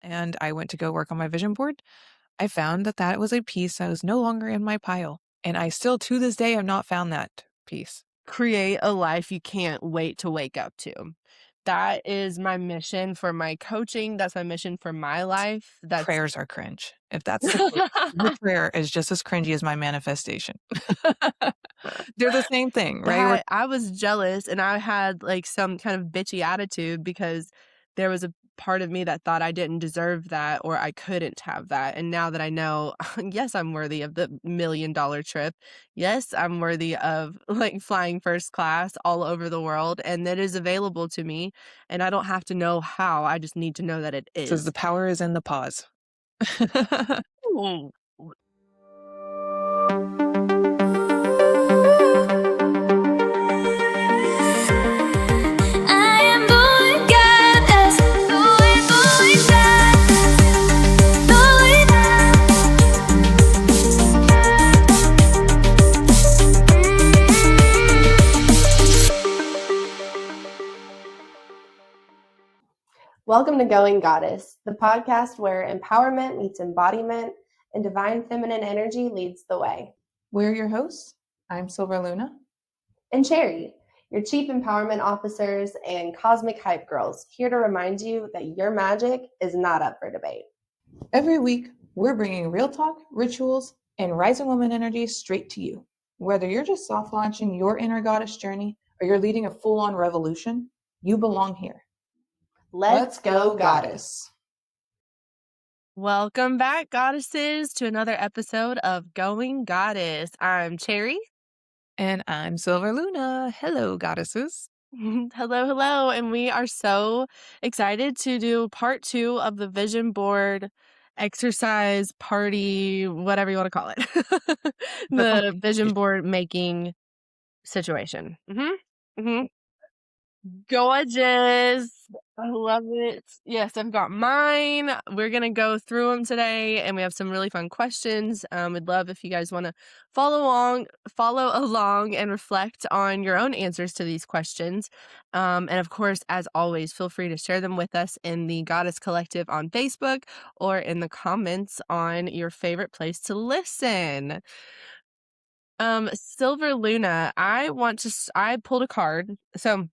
and I went to go work on my vision board, I found that that was a piece that was no longer in my pile. And I still, to this day, have not found that piece. Create a life you can't wait to wake up to. That is my mission for my coaching. That's my mission for my life. That's Prayers are cringe. If that's the case, your prayer is just as cringy as my manifestation. They're the same thing, right? I was jealous and I had like some kind of bitchy attitude because there was a part of me that thought I didn't deserve that or I couldn't have that. And now that I know, yes, I'm worthy of the $1 million trip. Yes, I'm worthy of like flying first class all over the world. And that is available to me. And I don't have to know how. I just need to know that it Says the is. power is in the pause. Ooh. I am born goddess, going Welcome to Going Goddess, the podcast where empowerment meets embodiment and divine feminine energy leads the way. We're your hosts. I'm Silver Luna. And Cherry, your chief empowerment officers and cosmic hype girls, here to remind you that your magic is not up for debate. Every week, we're bringing real talk, rituals, and rising woman energy straight to you. Whether you're just soft launching your inner goddess journey or you're leading a full-on revolution, you belong here. Let's go, Goddess. Welcome back, goddesses, to another episode of Going Goddess. I'm Cherry. And I'm Silver Luna. Hello, goddesses. Hello. And we are so excited to do part 2 of the vision board exercise party, whatever you want to call it. The vision board making situation. Gorgeous. I love it. Yes, I've got mine. We're going to go through them today and we have some really fun questions. We'd love if you guys want to follow along and reflect on your own answers to these questions. And of course, as always, feel free to share them with us in the Goddess Collective on Facebook or in the comments on your favorite place to listen. Silver Luna, I pulled a card. So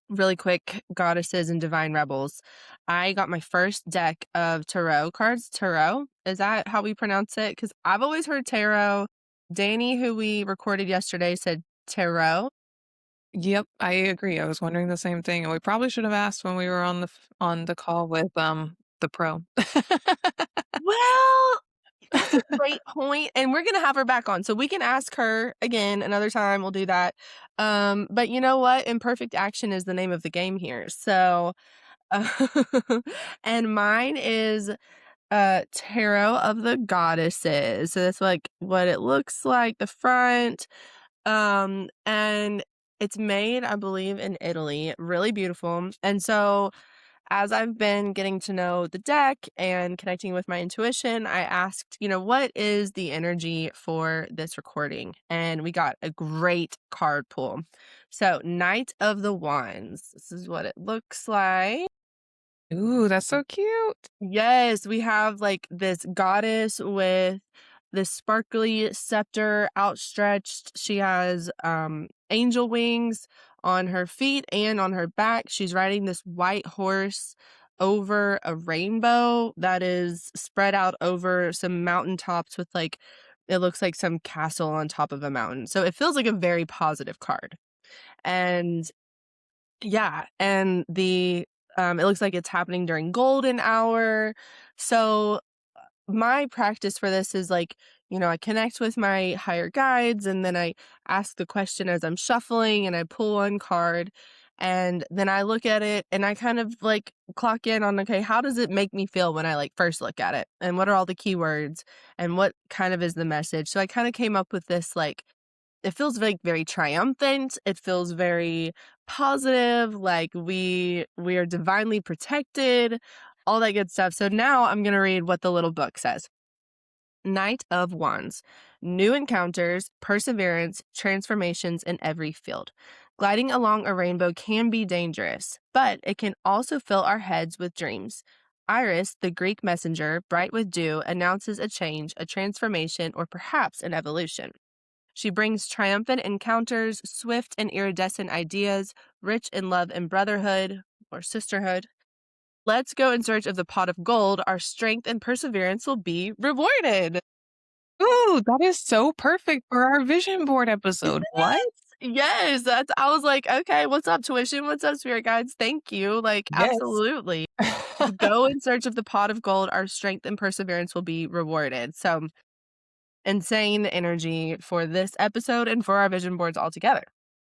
really quick, goddesses and divine rebels. I got my first deck of tarot cards. Tarot, is that how we pronounce it? Because I've always heard tarot. Danny, who we recorded yesterday, said tarot. Yep, I agree. I was wondering the same thing, and we probably should have asked when we were on the call with the pro. Well, that's a great point, and we're gonna have her back on, so we can ask her again another time. We'll do that. But you know what? Imperfect action is the name of the game here. So, and mine is Tarot of the Goddesses. So that's like what it looks like, the front. And it's made, I believe, in Italy. Really beautiful. And so as I've been getting to know the deck and connecting with my intuition, I asked, what is the energy for this recording? And we got a great card pull. So, Knight of the Wands. This is what it looks like. Ooh, that's so cute. Yes, we have like this goddess with this sparkly scepter outstretched. She has angel wings on her feet and on her back. She's riding this white horse over a rainbow that is spread out over some mountaintops with like it looks like some castle on top of a mountain. So it feels like a very positive card. And yeah, and the it looks like it's happening during golden hour. So my practice for this is like, I connect with my higher guides and then I ask the question as I'm shuffling and I pull one card and then I look at it and I kind of like clock in on, okay, how does it make me feel when I like first look at it? And what are all the keywords and what kind of is the message? So I kind of came up with this like it feels like very triumphant. It feels very positive, like we are divinely protected, all that good stuff. So now I'm going to read what the little book says. Knight of Wands. New encounters, perseverance, transformations in every field. Gliding along a rainbow can be dangerous, but it can also fill our heads with dreams. Iris, the Greek messenger, bright with dew, announces a change, a transformation, or perhaps an evolution. She brings triumphant encounters, swift and iridescent ideas, rich in love and brotherhood or sisterhood. Let's go in search of the pot of gold. Our strength and perseverance will be rewarded. Ooh, that is so perfect for our vision board episode. What? Yes, that's I was like, okay, what's up, tuition? What's up, spirit guides? Thank you. Like, Yes. absolutely. Go in search of the pot of gold. Our strength and perseverance will be rewarded. So, insane energy for this episode and for our vision boards altogether.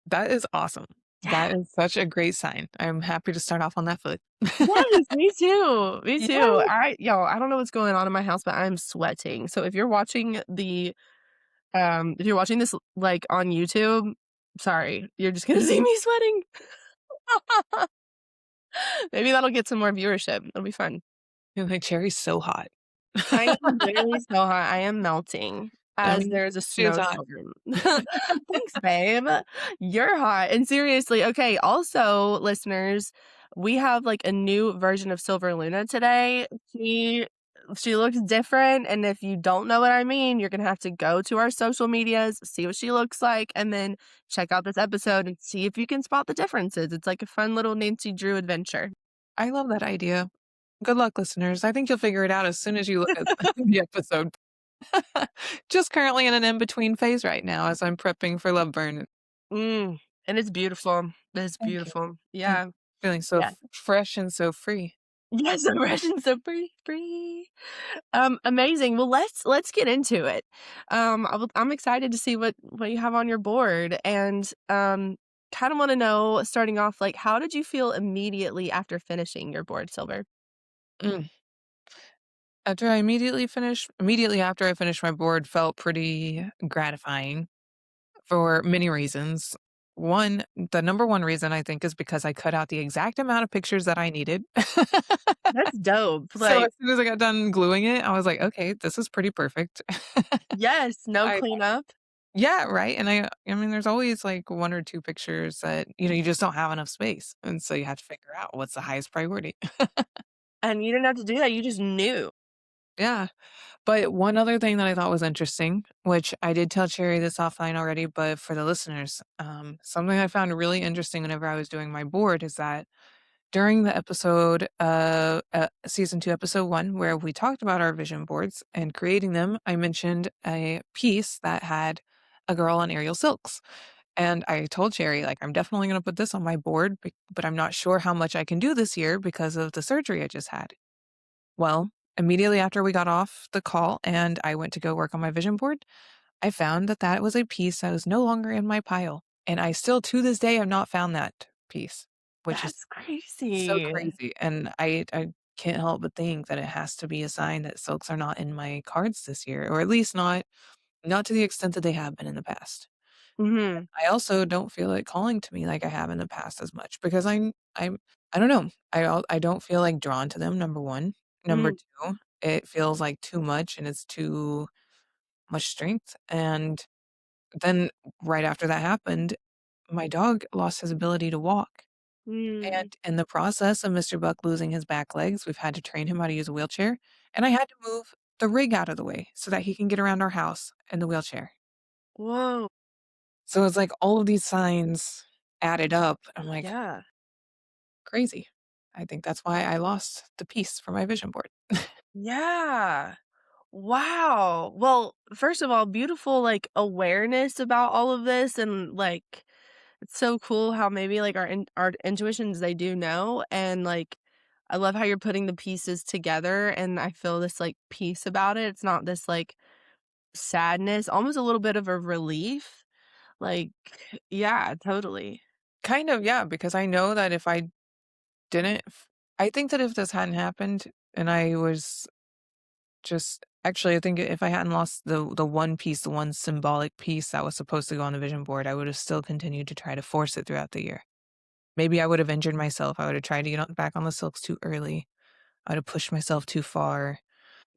That is awesome. Yeah. That is such a great sign. I'm happy to start off on that foot. Yes, me too. Me too. Yes. I don't know what's going on in my house, but I'm sweating. So if you're watching this like on YouTube, sorry, you're just gonna see me sweating. Maybe that'll get some more viewership. It'll be fun. You're like, Cherry's so hot. I am literally so hot. I am melting I as mean, there's a she is hot. snowstorm. Thanks, babe. You're hot. And seriously, okay, also, listeners, we have like a new version of Silver Luna today. She looks different, and if you don't know what I mean, you're gonna have to go to our social medias, see what she looks like, and then check out this episode and see if you can spot the differences. It's like a fun little Nancy Drew adventure. I love that idea. Good luck, listeners. I think you'll figure it out as soon as you look at the episode. Just currently in an in-between phase right now as I'm prepping for Love Burn. And it's beautiful. It's Thank you. beautiful. I'm Yeah. feeling so Yeah. fresh and so free. Yes, so Russian, so free. Amazing. Well, let's get into it. I'm excited to see what you have on your board, and kind of want to know, starting off, like, how did you feel immediately after finishing your board, Silver? Mm. Immediately after I finished my board felt pretty gratifying for many reasons. One, the number one reason I think is because I cut out the exact amount of pictures that I needed. That's dope. So Like, as soon as I got done gluing it, I was like, okay, this is pretty perfect. yes, no I cleanup. Yeah, right. And I mean, there's always like one or two pictures that, you just don't have enough space. And so you have to figure out what's the highest priority. And you didn't have to do that. You just knew. Yeah. But one other thing that I thought was interesting, which I did tell Cherry this offline already, but for the listeners, something I found really interesting whenever I was doing my board is that during the episode, season 2, episode 1, where we talked about our vision boards and creating them, I mentioned a piece that had a girl on aerial silks. And I told Cherry, like, I'm definitely going to put this on my board, but I'm not sure how much I can do this year because of the surgery I just had. Well, immediately after we got off the call and I went to go work on my vision board, I found that that was a piece that was no longer in my pile. And I still, to this day, have not found that piece, which is That's so crazy. crazy. And I can't help but think that it has to be a sign that silks are not in my cards this year, or at least not to the extent that they have been in the past. Hmm. I also don't feel it calling to me like I have in the past as much because I don't know. I don't feel like drawn to them, number 1. Number Mm. 2, it feels like too much and it's too much strength. And then right after that happened, my dog lost his ability to walk. Mm. And in the process of Mr. Buck losing his back legs, we've had to train him how to use a wheelchair, and I had to move the rig out of the way so that he can get around our house in the wheelchair. Whoa. So it's like all of these signs added up. I'm like, Yeah. crazy. I think that's why I lost the piece for my vision board. Yeah. Wow. Well, first of all, beautiful like awareness about all of this, and like it's so cool how maybe like our intuitions, they do know, and like I love how you're putting the pieces together, and I feel this like peace about it. It's not this like sadness, almost a little bit of a relief. Like, yeah, totally. Kind of, yeah, because I know that if I didn't, I think that if this hadn't happened and I was just actually, I think if I hadn't lost the one piece, the one symbolic piece that was supposed to go on the vision board, I would have still continued to try to force it throughout the year. Maybe I would have injured myself. I would have tried to back on the silks too early. I would have pushed myself too far,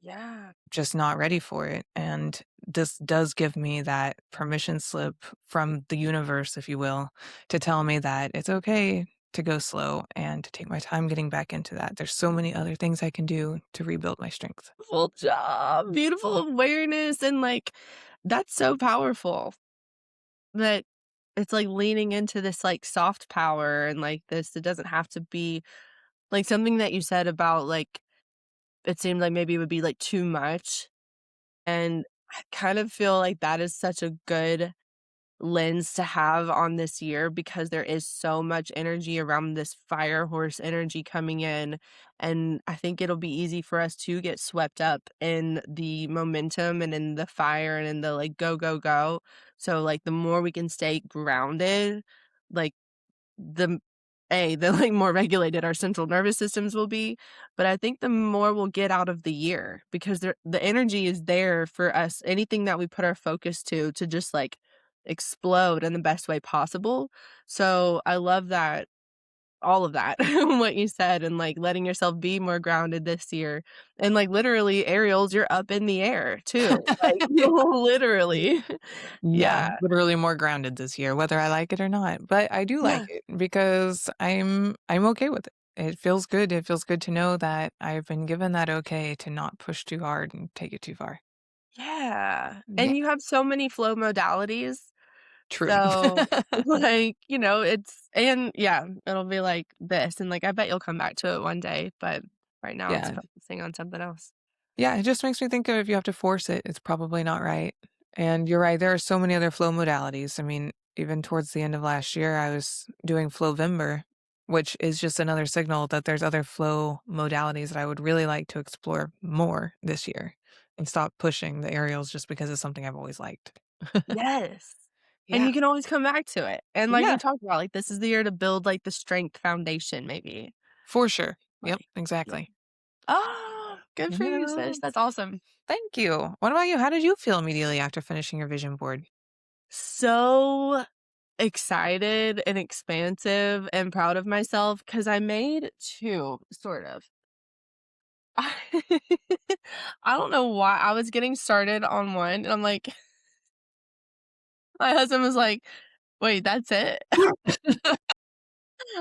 Yeah. just not ready for it. And this does give me that permission slip from the universe, if you will, to tell me that it's okay to go slow and to take my time getting back into that. There's so many other things I can do to rebuild my strength. Full job, beautiful awareness, and, like, that's so powerful that it's, like, leaning into this, like, soft power and, like, this it doesn't have to be like, something that you said about, like, it seemed like maybe it would be, like, too much, and I kind of feel like that is such a good lens to have on this year because there is so much energy around this fire horse energy coming in, and I think it'll be easy for us to get swept up in the momentum and in the fire and in the, like, go, go, go. So, like, the more we can stay grounded, like, the the, like, more regulated our central nervous systems will be, but I think the more we'll get out of the year because the energy is there for us anything that we put our focus to just, like, explode in the best way possible. So, I love that all of that, what you said, and, like, letting yourself be more grounded this year, and, like, literally, aerials, you're up in the air too, like, literally. Yeah, Yeah. literally more grounded this year, whether I like it or not. But I do like Yeah. it because I'm okay with it. It feels good. It feels good to know that I've been given that okay to not push too hard and take it too far. Yeah, Yeah, and you have so many flow modalities, true. so, like, it's and yeah, it'll be like this, and, like, I bet you'll come back to it one day, but right now it's Yeah. focusing on something else. Yeah, it just makes me think of if you have to force it, it's probably not right. And you're right, there are so many other flow modalities. I mean, even towards the end of last year, I was doing Flowvember, which is just another signal that there's other flow modalities that I would really like to explore more this year and stop pushing the aerials just because it's something I've always liked. Yes, and Yeah. you can always come back to it, and like we Yeah, talked about, like, this is the year to build, like, the strength foundation maybe, for sure. Yep, like yeah. exactly. Oh, good for you, Yeah. sis, that's awesome. Thank you. What about you? How did you feel immediately after finishing your vision board? So excited and expansive and proud of myself because I made 2, sort of. I don't know why I was getting started on one, and I'm like my husband was like, "Wait, that's it?"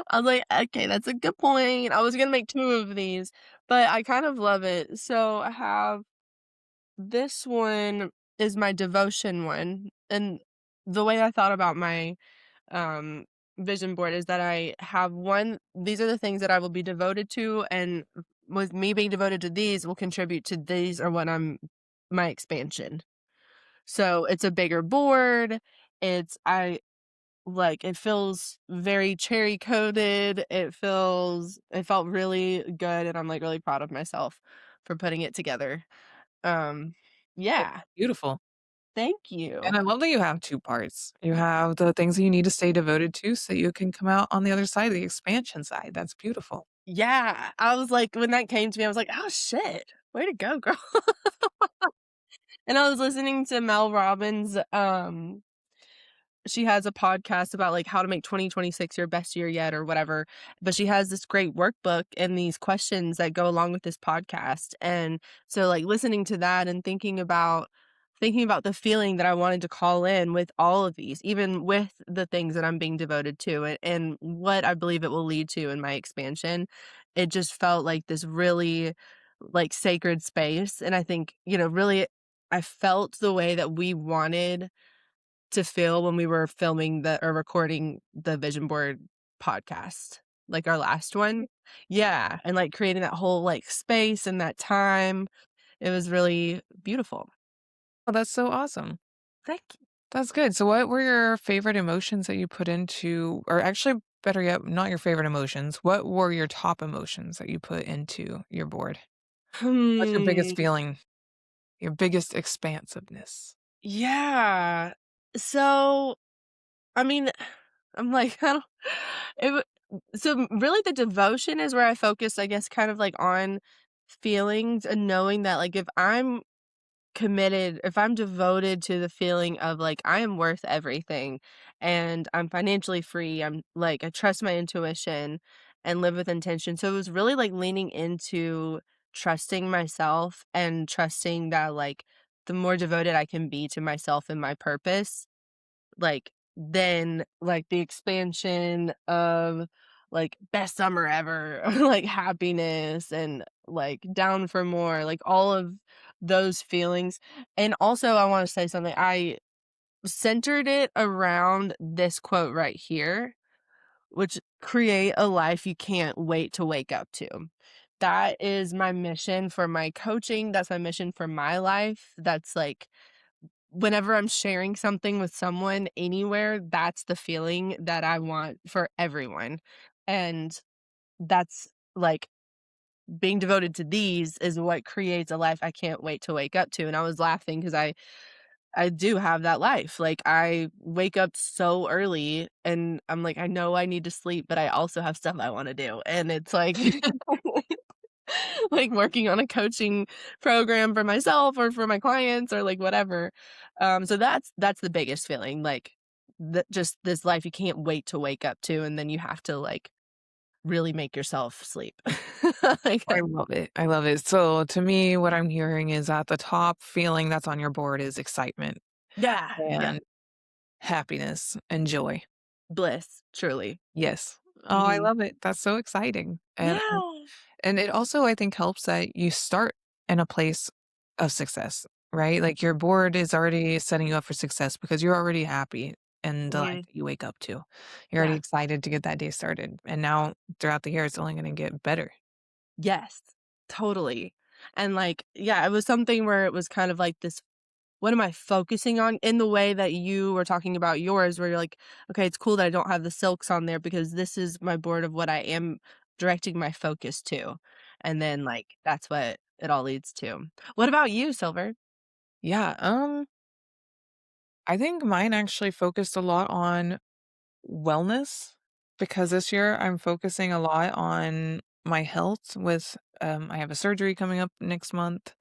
I was like, "Okay, that's a good point." I was gonna make 2 of these, but I kind of love it. So I have this one is my devotion one, and the way I thought about my um vision board is that I have one these are the things that I will be devoted to and with me being devoted to these will contribute to these or what I'm my expansion. So it's a bigger board. I like it feels very cherry coated. It felt really good and I'm like really proud of myself for putting it together. Um Oh, yeah, beautiful. thank you. And I love that you have 2 parts. You have the things that you need to stay devoted to so you can come out on the other side, the expansion side. That's beautiful. Yeah, I was like when that came to me, I was like, "Oh, shit. Way to go, girl." And I was listening to Mel Robbins, she has a podcast about, like, how to make 2026 your best year yet or whatever, but she has this great workbook and these questions that go along with this podcast, and so, like, listening to that and thinking about the feeling that I wanted to call in with all of these, even with the things that I'm being devoted to and what I believe it will lead to in my expansion, it just felt like this really, like, sacred space, and I think, really I felt the way that we wanted to feel when we were filming the or recording the vision board podcast, like our last one. Yeah, and, like, creating that whole, like, space and that time. It was really beautiful. Oh, that's so awesome. Thank you. That's good. So what were your favorite emotions that you put into or actually, better yet, not your favorite emotions, what were your top emotions that you put into your board? What's your Hmm, biggest feeling? Your biggest expansiveness? yeah. So, I mean, I'm like, I don't it w so, really the devotion is where I focus, I guess, kind of, like, on feelings and knowing that, like, if I'm devoted to the feeling of, like, I am worth everything and I'm financially free, I trust my intuition and live with intention. So it was really, like, leaning into trusting myself and trusting that, like, the more devoted I can be to myself and my purpose, like, then, like, the expansion of, like best summer ever, or like happiness and like down for more, like all of those feelings. And also, I want to say something. I centered it around this quote right here, which create a life you can't wait to wake up to. That is my mission for my coaching. That's my mission for my life. That's like whenever I'm sharing something with someone anywhere, that's the feeling that I want for everyone. And that's like being devoted to these is what creates a life I can't wait to wake up to. And I was laughing because I do have that life. Like I wake up so early and I'm like, I know I need to sleep, but I also have stuff I want to do. And it's like like working on a coaching program for myself or for my clients or like whatever. So that's the biggest feeling, like just this life you can't wait to wake up to, and then you have to like really make yourself sleep. Like, I love it. I love it. So to me, what I'm hearing is at the top feeling that's on your board is excitement yeah, yeah, and happiness and joy. bliss, truly. Yes. Oh, I Hmm. love it. That's so exciting. Yeah. And it also, I think, helps that you start in a place of success, right? Like your board is already setting you up for success because you're already happy in the life Hmm. that you wake up to. You're already Yeah. excited to get that day started. And now throughout the year, it's only going to get better. Yes. Totally. And like, yeah, it was something where it was kind of like this, what am I focusing on, in the way that you were talking about yours, where you're like, okay, it's cool that I don't have the silks on there because this is my board of what I am directing my focus to. And then like that's what it all leads to. What about you, Silver? Yeah. I think mine actually focused a lot on wellness because this year I'm focusing a lot on my health with I have a surgery coming up next month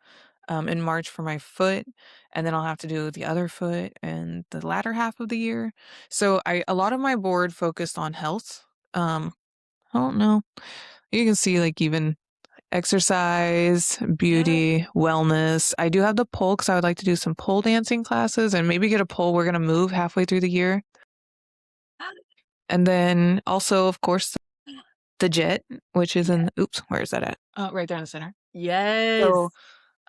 in March for my foot, and then I'll have to do the other foot in the latter half of the year. So I a lot of my board focused on health. I don't know. You can see like even exercise, Yeah. beauty, wellness. I do have the pole because I would like to do some pole dancing classes and maybe get a pole. We're gonna move halfway through the year. And then also, of course, the jet, which is Yeah. in oops, where is that at? Right there in the center. So,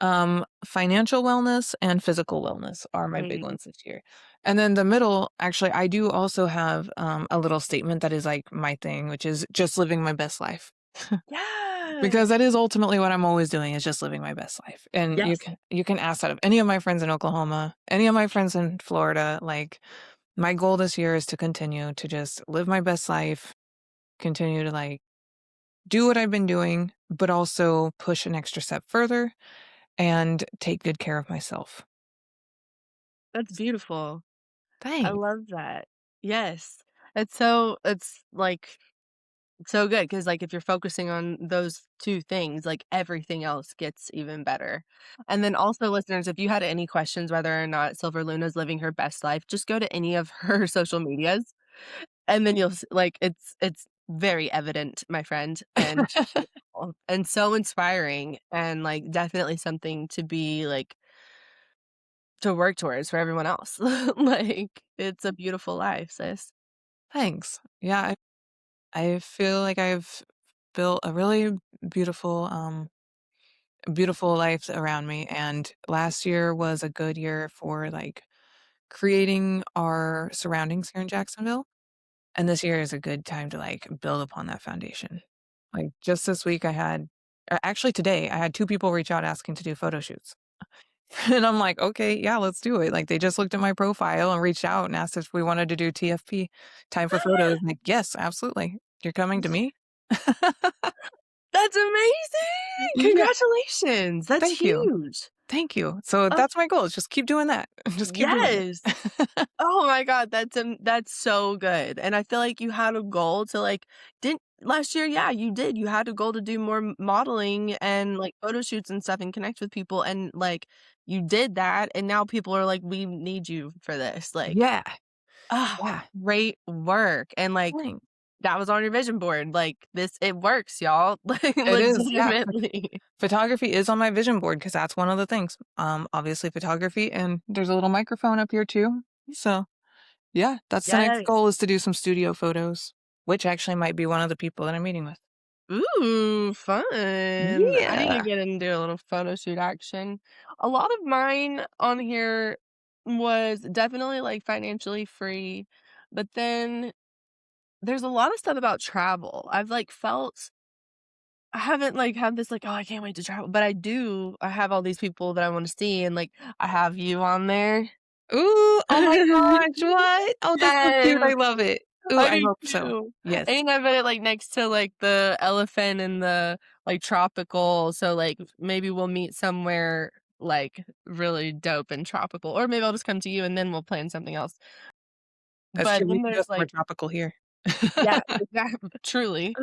Yes. financial wellness and physical wellness are my big Mhm. ones this year. And then the middle, actually, I do also have a little statement that is like my thing, which is just living my best life. Because Yes. that is ultimately what I'm always doing is just living my best life. And Yes. you can ask that of any of my friends in Oklahoma, any of my friends in Florida. Like my goal this year is to continue to just live my best life, continue to like do what I've been doing, but also push an extra step further and take good care of myself. That's beautiful. I Thanks. love that. Yes. It's like so good because like if you're focusing on those two things, like everything else gets even better. And then also, listeners, if you had any questions whether or not Silver Luna's living her best life, just go to any of her social medias, and then like it's very evident, my friend, and beautiful and so inspiring, and like definitely something to be like to work towards for everyone else. Like it's a beautiful life, sis. Thanks. Yeah, I feel like I've built a really beautiful, beautiful life around me. And last year was a good year for like creating our surroundings here in Jacksonville. And this year is a good time to like build upon that foundation. Like just this week, I had, or actually today, I had two people reach out asking to do photo shoots. And I'm like, okay, yeah, let's do it. Like they just looked at my profile and reached out and asked if we wanted to do TFP, time for photos. I'm like, yes, absolutely. You're coming to me? That's amazing! Yeah. Congratulations, that's Thank you. huge. Thank you. So Oh, that's my goal is just keep doing that. Just keep doing yes. it. Oh my god, that's so good, and I feel like you had a goal to, like didn't last year, yeah, you did, you had a goal to do more modeling and, like, photo shoots and stuff and connect with people, and, like, you did that, and now people are like, "We need you for this," like, Yeah. ah, Yeah. great work, and, like, Thanks. that was on your vision board, like, this it works, y'all, like, It is. Yeah. legitimately. Photography is on my vision board because that's one of the things. Obviously photography and there's a little microphone up here too. So yeah, that's the next Yes. goal is to do some studio photos. which actually might be one of the people that I'm meeting with. Ooh, fun. I need to Yeah. get and do a little photo shoot action. A lot of mine on here was definitely, like, financially free, but then there's a lot of stuff about travel. I've, like, felt I haven't, like, had this, like, "Oh, I can't wait to travel," but I do. I have all these people that I wanna see, and, like, I have you on there. Ooh, oh my gosh, what? Oh, that's so cute, I Yes. love it. Ooh, I I do hope so. too. Yes. And I put it, like, next to, like, the elephant and the, like, tropical, so, like, maybe we'll meet somewhere, like, really dope and tropical, or maybe I'll just come to you and then we'll plan something else. That's But true, we then can go there's, somewhere like tropical here. yeah, exactly, truly.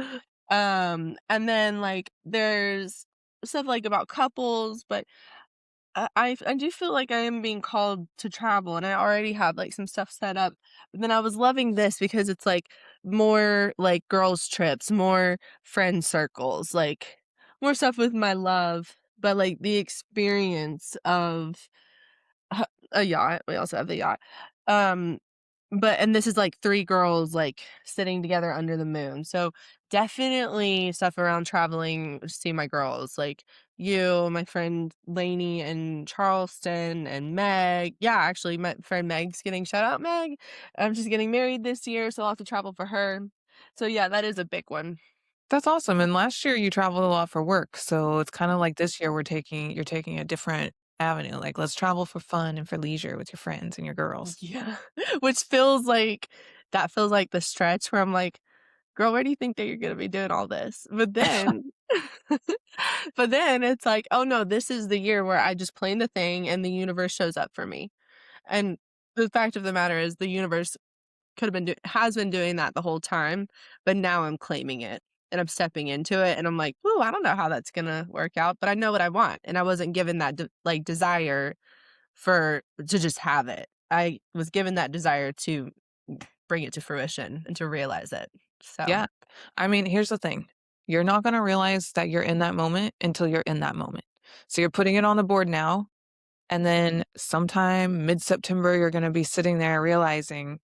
And then, like, there's stuff, like, about couples, but I do feel like I am being called to travel, and I already have, like, some stuff set up, but then I was loving this because it's, like, more, like, girls' trips, more friend circles, like, more stuff with my love, but, like, the experience of uh, a yacht. We also have the yacht. Um, and this is, like, 3 girls, like, sitting together under the moon, so definitely stuff around traveling to see my girls, like, you, my friend Lainey in Charleston, and Meg. Yeah, actually, my friend Meg's getting shout out, Meg. She's getting married this year, so I'll have to travel for her. So, yeah, that is a big one. That's awesome, and last year you traveled a lot for work, so it's kinda like this year you're taking a different avenue, like, let's travel for fun and for leisure with your friends and your girls. Yeah, which feels like the stretch where I'm like, "Girl, where do you think that you're gonna be doing all this?" But then but then it's like, "Oh, no, this is the year where I just plan the thing and the universe shows up for me." And the fact of the matter is the universe could have been has been doing that the whole time, but now I'm claiming it, and I'm stepping into it, and I'm like, "Ooh, I don't know how that's gonna work out, but I know what I want." And I wasn't given that desire to just have it. I was given that desire to bring it to fruition and to realize it. So Yeah. I mean, here's the thing. You're not gonna realize that you're in that moment until you're in that moment. So you're putting it on the board now, and then sometime mid-September, you're gonna be sitting there realizing,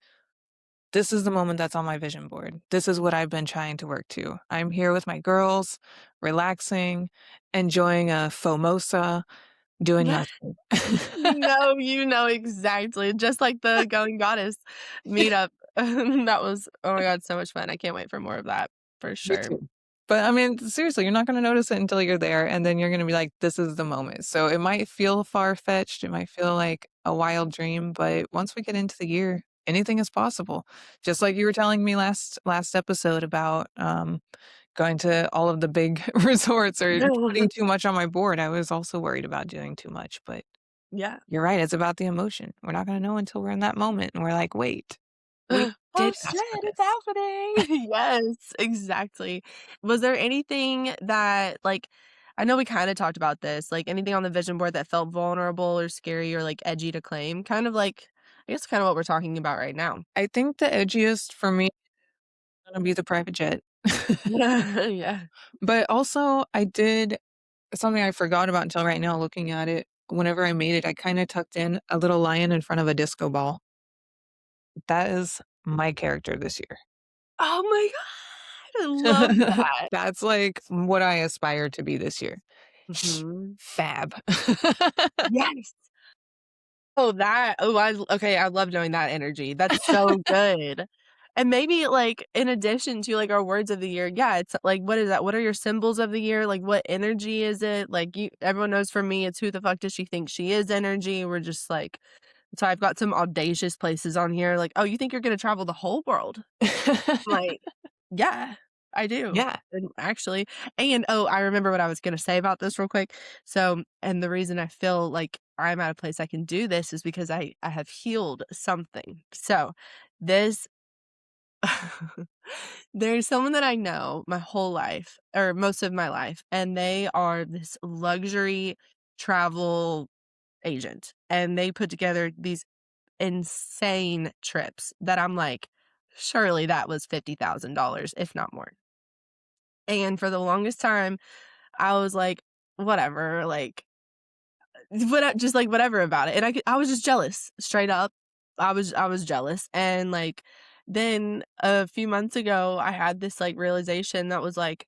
"This is the moment that's on my vision board. This is what I've been trying to work to. I'm here with my girls, relaxing, enjoying a FOMOSA, doing nothing." You know exactly, just like the Going Goddess meetup. That was oh my god, so much fun. I can't wait for more of that for Me sure. too. But, I mean, seriously, you're not gonna notice it until you're there, and then you're gonna be like, "This is the moment." So it might feel far-fetched, it might feel like a wild dream, but once we get into the year, anything is possible. Just like you were telling me last episode about, going to all of the big resorts or putting too much on my board. I was also worried about doing too much, but Yeah. you're right, it's about the emotion. We're not gonna know until we're in that moment, and we're like, "Wait, we Oh did ask for shit, it's this." happening. Yes, exactly. Was there anything that like I know we kind of talked about this, like anything on the vision board that felt vulnerable or scary or like edgy to claim? Kind of like I guess kind of what we're talking about right now. I think the edgiest for me is gonna be the private jet. Yeah. But also, I did something I forgot about until right now looking at it. Whenever I made it, I kinda tucked in a little lion in front of a disco ball. That is my character this year. Oh my god, I love that. That's, like, what I aspire to be this year. Mhm. Fab. Yes. Okay, I love knowing that energy. That's so good. And maybe, like, in addition to, like, our words of the year, yeah, it's like, what is that? What are your symbols of the year? Like, what energy is it? Like, everyone knows for me, it's who the fuck does she think she is energy. We're just like so I've got some audacious places on here, like, "Oh, you think you're gonna travel the whole world?" Like, yeah, I do. Yeah. And actually oh, I remember what I was gonna say about this real quick. So and the reason I feel like I'm at a place I can do this is because I have healed something. So, this there's someone that I know my whole life, or most of my life, and they are this luxury travel agent, and they put together these insane trips that I'm like, "Surely that was $50,000, if not more." And for the longest time, I was like, "Whatever," like, just, like, whatever about it, and I was just jealous, straight up. I was jealous, and, like, then a few months ago, I had this, like, realization that was like,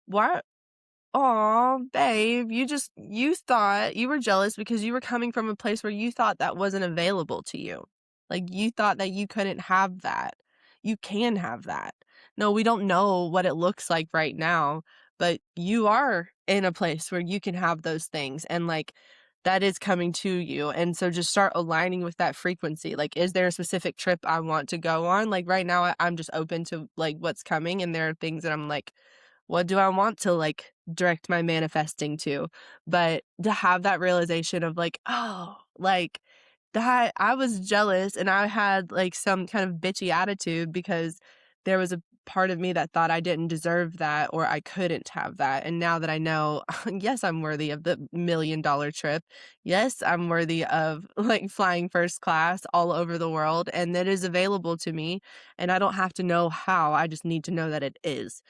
"Why Aw, babe, you thought you were jealous because you were coming from a place where you thought that wasn't available to you. Like, you thought that you couldn't have that. You can have that. No, we don't know what it looks like right now, but you are in a place where you can have those things, and, like, that is coming to you, and so just start aligning with that frequency. Like, is there a specific trip I want to go on? Like, right now, I'm just open to, like, what's coming, and there are things that I'm like, what do I want to, like, direct my manifesting to? But to have that realization of like, "Oh, like, that I was jealous and I had, like, some kind of bitchy attitude because there was a part of me that thought I didn't deserve that or I couldn't have that." And now that I know, yes, I'm worthy of the $1,000,000 trip. Yes, I'm worthy of, like, flying first class all over the world, and it is available to me, and I don't have to know how, I just need to know that it is.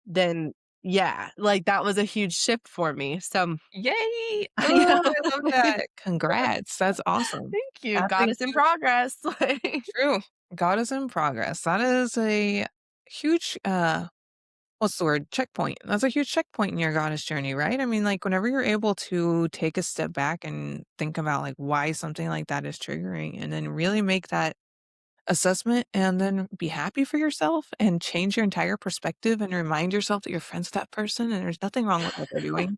Then yeah, like, that was a huge shift for me, so Yay! I Oh, know. I love that. Congrats. That's awesome. Thank you, I think goddess in you progress, like true. God is in progress. That is a huge, what's the word? Checkpoint. That's a huge checkpoint in your goddess journey, right? I mean, like, whenever you're able to take a step back and think about, like, why something like that is triggering, and then really make that assessment and then be happy for yourself and change your entire perspective and remind yourself that you're friends with that person and there's nothing wrong with what they're doing.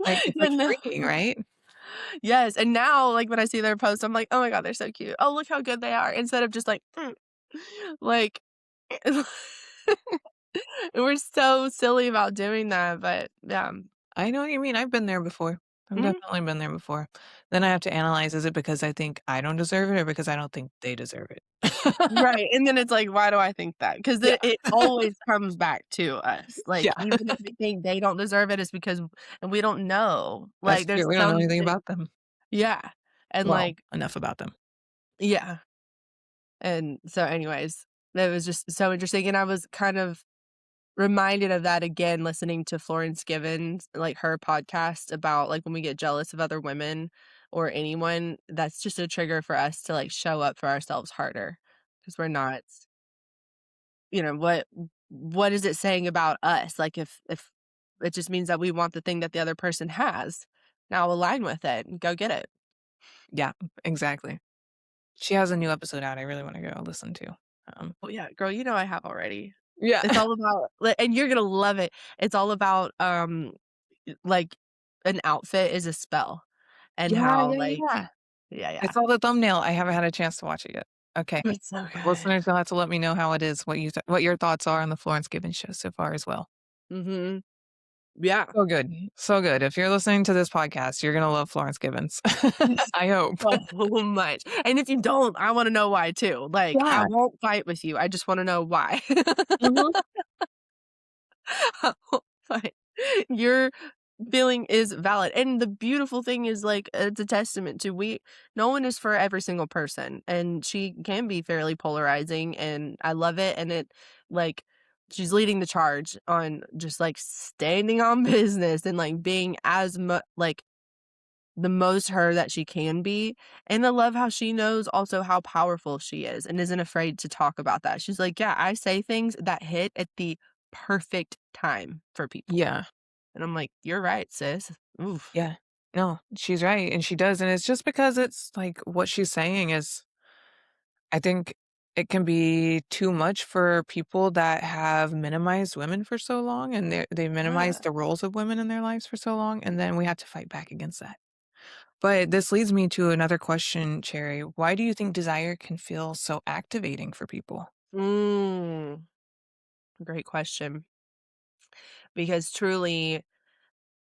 Like, it's, Yeah, like, no. freeing, right? Yes, and now, like, when I see their posts, I'm like, "Oh my god, they're so cute. Oh, look how good they are," instead of just like, like, we're so silly about doing that, but yeah. I know what you mean, I've been there before. I've Mhm. definitely been there before. Then I have to analyze, is it because I think I don't deserve it or because I don't think they deserve it? Right, and then it's like, "Why do I think that?" 'Cause Yeah, it always comes back to us, like, yeah, even if we think they don't deserve it, it's because and we don't know, that's like, true, there's we don't know anything something about them. yeah, and, Well, like enough about them. yeah, and so anyways, that was just so interesting, and I was kind of reminded of that again listening to Florence Given's, like, her podcast about, like, when we get jealous of other women or anyone, that's just a trigger for us to, like, show up for ourselves harder because 'cause we're not what is it saying about us? Like, if it just means that we want the thing that the other person has, now align with it and go get it. Yeah, exactly. She has a new episode out I really wanna go listen to. Oh, yeah, girl, you know I have already. Yeah. It's all about and you're gonna love it. It's all about, like, an outfit is a spell and Yeah, how, yeah, like yeah. yeah, I yeah. saw the thumbnail, I haven't had a chance to watch it yet. Okay. It's so good. Listeners, you'll have to let me know how it is, what your thoughts are on the Florence Given show so far as well. Mhm. Yeah. So good, so good. If you're listening to this podcast, you're gonna love Florence Gibbons. I hope. So much. And if you don't, I wanna know why too. Like, I Yeah. won't fight with you, I just wanna know why. Mhm. But your feeling is valid, and the beautiful thing is, like, it's a testament to no one is for every single person, and she can be fairly polarizing, and I love it, and like, she's leading the charge on just, like, standing on business and, like, being as like, the most her that she can be, and I love how she knows also how powerful she is and isn't afraid to talk about that. She's like, "Yeah, I say things that hit at the perfect time for people." Yeah, And I'm like, "You're right, sis." Oof. yeah. No, she's right, and she does, and it's just because it's, like, what she's saying is I think it can be too much for people that have minimized women for so long, and they minimized Yeah. the roles of women in their lives for so long, and then we have to fight back against that. But this leads me to another question, Cherry. Why do you think desire can feel so activating for people? Mm, great question. Because truly,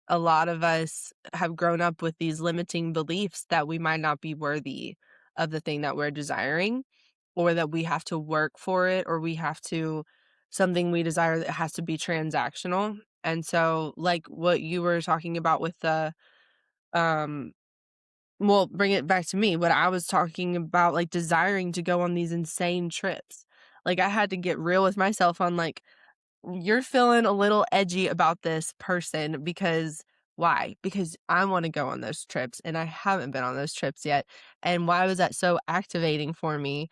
a lot of us have grown up with these limiting beliefs that we might not be worthy of the thing that we're desiring, or that we have to work for it, or we have to something we desire that has to be transactional. And so, like what you were talking about with the, um, well, bring it back to me, what I was talking about, like desiring to go on these insane trips. Like I had to get real with myself on like, you're feeling a little edgy about this person because why? Because I want to go on those trips and I haven't been on those trips yet. And why was that so activating for me?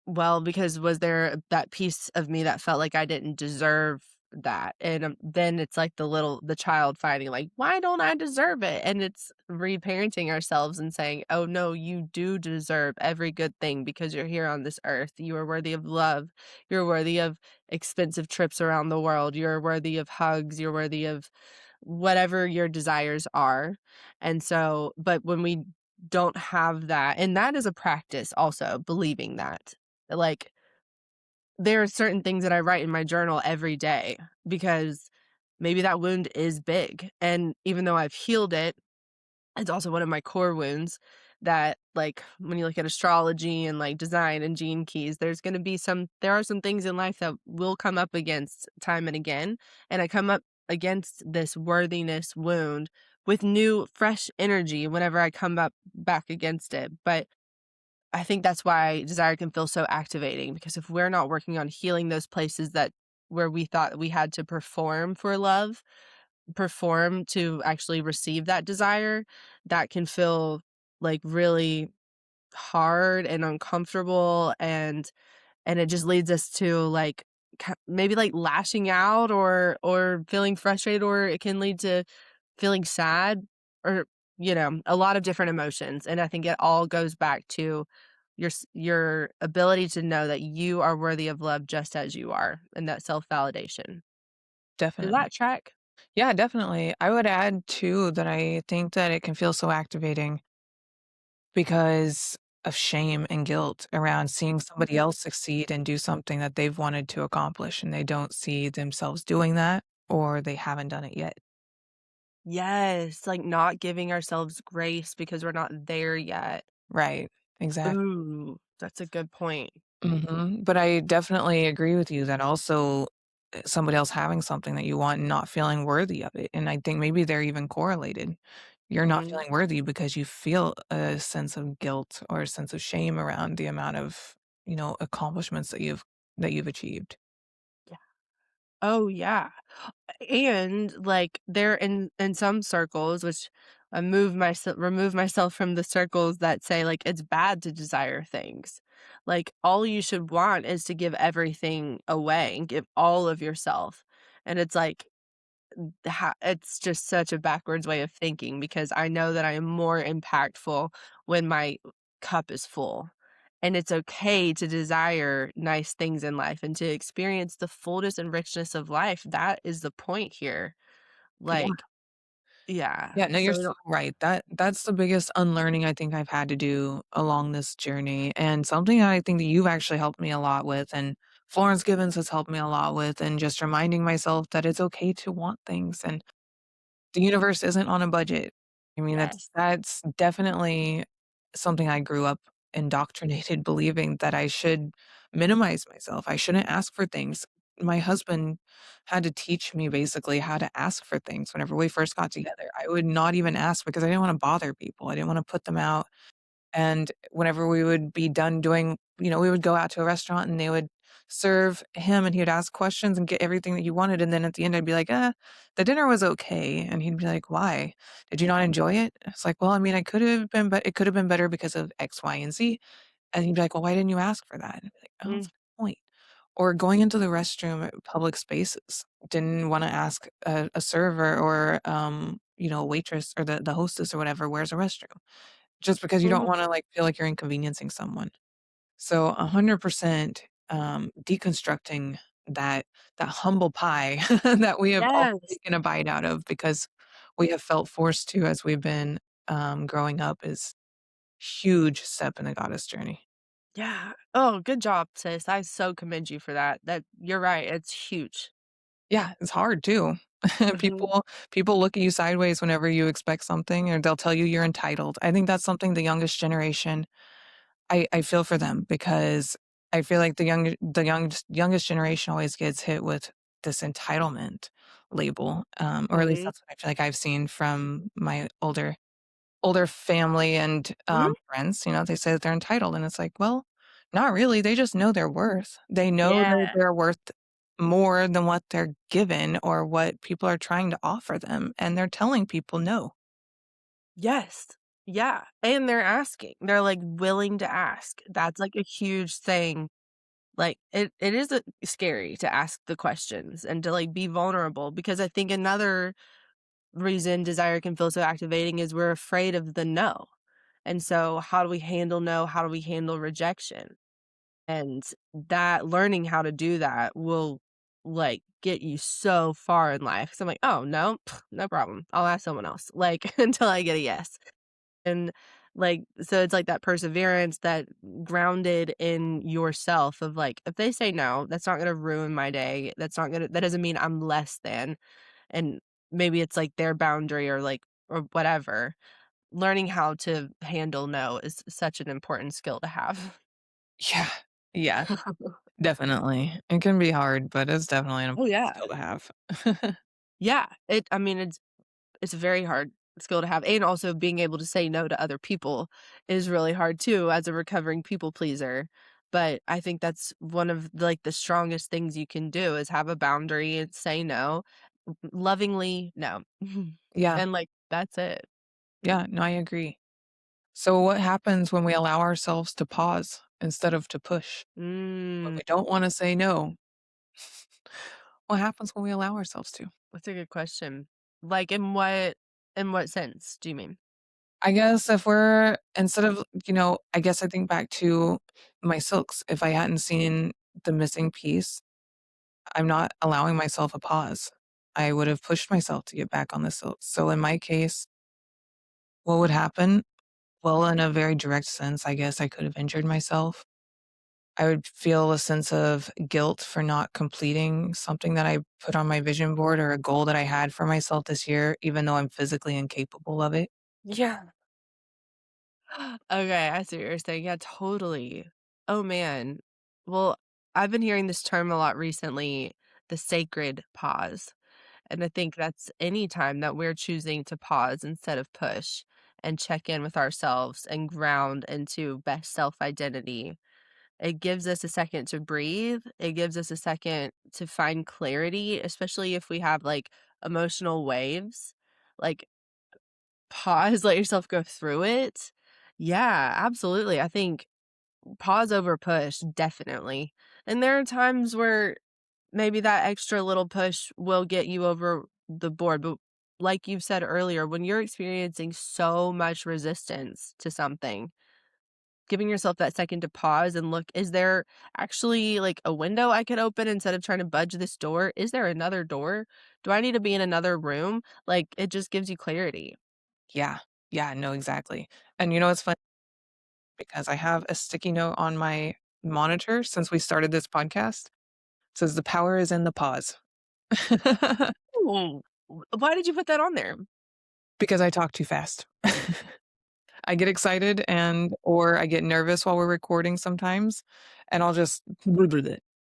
Well, because was there that piece of me that felt like I didn't deserve that? And, then it's like the child fighting, like, "Why don't I deserve it?" And it's reparenting ourselves and saying, "Oh, no, you do deserve every good thing because you're here on this earth. You are worthy of love. You're worthy of expensive trips around the world. You're worthy of hugs. You're worthy of whatever your desires are." And so but when we don't have that, and that is a practice also, believing that. Like, there are certain things that I write in my journal every day because maybe that wound is big, and even though I've healed it, it's also one of my core wounds that, like, when you look at astrology and, like, design and gene keys, there are some things in life that will come up against time and again, and I come up against this worthiness wound with new, fresh energy whenever I come up back against it, but I think that's why desire can feel so activating because if we're not working on healing those places that where we thought we had to perform for love, perform to actually receive that desire, that can feel like really hard and uncomfortable and it just leads us to like maybe like lashing out or feeling frustrated or it can lead to feeling sad or a lot of different emotions and I think it all goes back to your ability to know that you are worthy of love just as you are and that self-validation. Does Definitely. that track? Yeah, definitely. I would add too that I think that it can feel so activating because of shame and guilt around seeing somebody else succeed and do something that they've wanted to accomplish and they don't see themselves doing that or they haven't done it yet. Yes, like not giving ourselves grace because we're not there yet. Right. Exactly. Ooh, that's a good point. But I definitely agree with you that also somebody else having something that you want and not feeling worthy of it. And I think maybe they're even correlated. You're not Mhm. feeling worthy because you feel a sense of guilt or a sense of shame around the amount of, accomplishments that you've achieved. Yeah. Oh, yeah. And, like, there in some circles, which I remove myself from the circles that say, like, it's bad to desire things. Like, all you should want is to give everything away and give all of yourself. And it's like, it's just such a backwards way of thinking because I know that I am more impactful when my cup is full. And it's okay to desire nice things in life and to experience the fullness and richness of life. That is the point here. Like, yeah. Yeah, no, you're So we so don't, right. That's the biggest unlearning I think I've had to do along this journey, and something that I think that you've actually helped me a lot with, and Florence Gibbons has helped me a lot with, and just reminding myself that it's okay to want things, and the universe isn't on a budget. I mean, that's yes. that's definitely something I grew up indoctrinated believing that I should minimize myself. I shouldn't ask for things. My husband had to teach me basically how to ask for things whenever we first got together. I would not even ask because I didn't want to bother people. I didn't want to put them out and whenever we would be done doing we would go out to a restaurant and they would serve him and he would ask questions and get everything that you wanted. And then at the end, I'd be like, the dinner was okay. And he'd be like, why? Did you not enjoy it? It's like, well, I mean, I could have been, but it could have been better because of X, Y, and Z. And he'd be like, well, why didn't you ask for that? And I'd be like, oh, that's Mm, a good point. Or going into the restroom at public spaces, didn't want to ask a server or, a waitress or the hostess or whatever, where's a restroom? Just because you don't mhm. wanna, like, feel like you're inconveniencing someone. So 100%, deconstructing that that humble pie that we have all Yes. taken a bite out of because we have felt forced to as we've been, growing up is huge step in the goddess journey. Yeah. Oh, good job, sis. I so commend you for that. That you're right. It's huge. Yeah, it's hard too. Hmm. People look at you sideways whenever you expect something, or they'll tell you you're entitled. I think that's something the youngest generation I feel for them because I feel like the youngest generation always gets hit with this entitlement label, or at least Hmm. that's what I feel like I've seen from my older family and, Hmm. friends, they say that they're entitled, and it's like, well, not really, they just know their worth. They know that Yeah. they're worth more than what they're given or what people are trying to offer them, and they're telling people no. Yes. Yeah, and they're asking. They're, like, willing to ask. That's, like, a huge thing. Like, it is, scary to ask the questions and to, like, be vulnerable because I think another reason desire can feel so activating is we're afraid of the no. And so how do we handle no? How do we handle rejection? And that learning how to do that will, like, get you so far in life. So I'm like, "Oh, no? No problem. I'll ask someone else," like, until I get a yes. And, like, so it's like that perseverance, that grounded in yourself of, like, if they say no, that's not gonna ruin my day. That doesn't mean I'm less than, and maybe it's, like, their boundary or, like, or whatever. Learning how to handle no is such an important skill to have. Yeah. Yeah, definitely. It can be hard, but it's definitely an Oh, important yeah. skill to have. Yeah, I mean, it's a very hard skill to have, and also being able to say no to other people is really hard too as a recovering people pleaser, but I think that's one of, like, the strongest things you can do is have a boundary and say no, lovingly no. Yeah. And, like, that's it. Yeah, no, I agree. So what happens when we allow ourselves to pause instead of to push? When Mm, we don't wanna say no, what happens when we allow ourselves to? that's a good question. Like, in what sense do you mean? I guess if we're instead of I guess I think back to my silks. If I hadn't seen the missing piece, I'm not allowing myself a pause. I would have pushed myself to get back on the silks. So in my case, what would happen? Well, in a very direct sense, I guess I could have injured myself. I would feel a sense of guilt for not completing something that I put on my vision board or a goal that I had for myself this year, even though I'm physically incapable of it. Yeah. Okay, I see what you're saying. Yeah, totally. Oh man. Well, I've been hearing this term a lot recently, the sacred pause. And I think that's any time that we're choosing to pause instead of push and check in with ourselves and ground into best self identity. It gives us a second to breathe. It gives us a second to find clarity, especially if we have like emotional waves. Like, pause, let yourself go through it. Yeah, absolutely. I think pause over push, definitely. And there are times where maybe that extra little push will get you over the board. But like you've said earlier, when you're experiencing so much resistance to something, giving yourself that second to pause and look, is there actually like a window I could open instead of trying to budge this door? Is there another door? Do I need to be in another room? Like, it just gives you clarity. Yeah. Yeah, no, exactly. And it's funny because I have a sticky note on my monitor since we started this podcast. It says the power is in the pause. Ooh, why did you put that on there? Because I talk too fast. I get excited or I get nervous while we're recording sometimes, and I'll just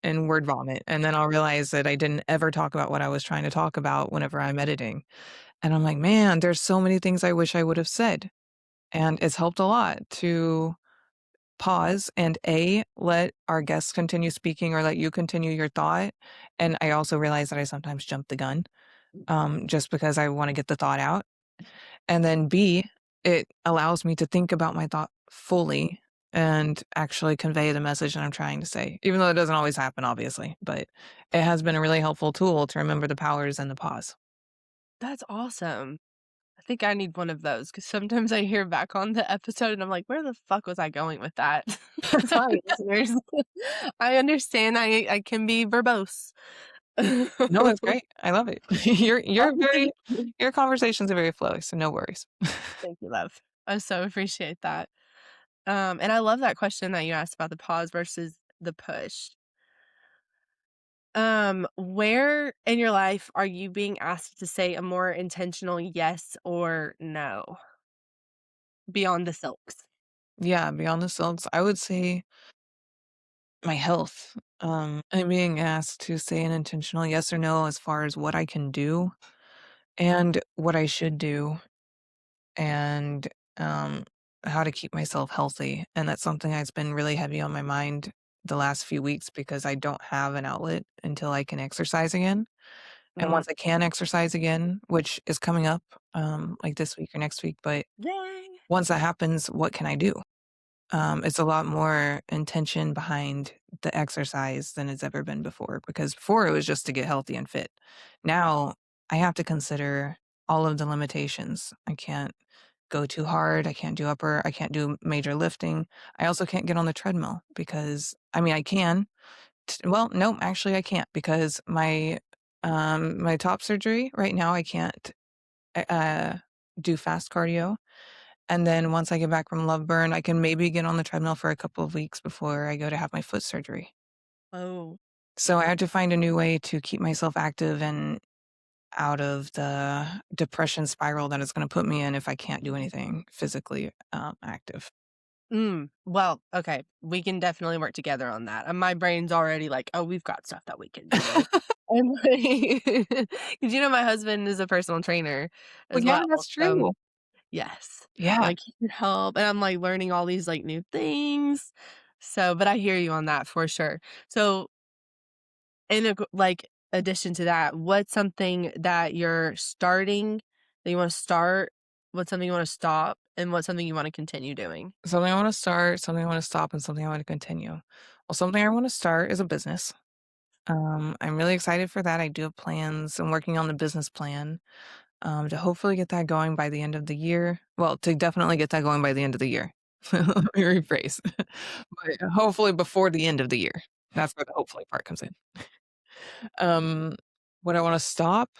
and word vomit, and then I'll realize that I didn't ever talk about what I was trying to talk about whenever I'm editing. And I'm like, "Man, there's so many things I wish I would have said." And it's helped a lot to pause and let our guests continue speaking or let you continue your thought. And I also realize that I sometimes jump the gun, just because I want to get the thought out. And then B, it allows me to think about my thought fully and actually convey the message that I'm trying to say, even though it doesn't always happen, obviously. But it has been a really helpful tool to remember the powers and the pause. That's awesome. I think I need one of those because sometimes I hear back on the episode and I'm like, "Where the fuck was I going with that?" Sorry, listeners. I understand I can be verbose. No, it's great. I love it. Oh, thank you. Your conversations are very flowy, so no worries. Thank you, love. I so appreciate that. And I love that question that you asked about the pause versus the push. Where in your life are you being asked to say a more intentional yes or no beyond the silks? Yeah, beyond the silks, I would say my health. I'm being asked to say an intentional yes or no as far as what I can do and what I should do and um, how to keep myself healthy. And that's something that's been really heavy on my mind the last few weeks because I don't have an outlet until I can exercise again. And Mm. once I can exercise again, which is coming up like this week or next week, but Yay! once that happens, what can I do? It's a lot more intention behind the exercise than it's ever been before, because before it was just to get healthy and fit. Now I have to consider all of the limitations. I can't go too hard. I can't do major lifting. I also can't get on the treadmill because I mean, I can. Well, no, actually I can't because my top surgery right now I can't uh do fast cardio. And then once I get back from love burn, I can maybe get on the treadmill for a couple of weeks before I go to have my foot surgery. Oh. So I have to find a new way to keep myself active and out of the depression spiral that it's going to put me in if I can't do anything physically active. Well, okay, we can definitely work together on that, and my brain's already like, "Oh, we've got stuff that we can do." And, like 'cause, my husband is a personal trainer Well, as yeah, well, that's so true. yes, Yeah. like, he can help, and I'm, like, learning all these, like, new things, so but I hear you on that for sure. So, in addition to that, what's something that you're starting, that you wanna start? What's something you wanna stop? And what's something you wanna continue doing? Something I want to start, something I want to stop, and something I want to continue. Well, something I want to start is a business. I'm really excited for that. I do have plans. I'm working on the business plan to hopefully get that going by the end of the year. Well, to definitely get that going by the end of the year. Let me rephrase. But hopefully before the end of the year. That's where the hopefully part comes in. Um, what I want to stop,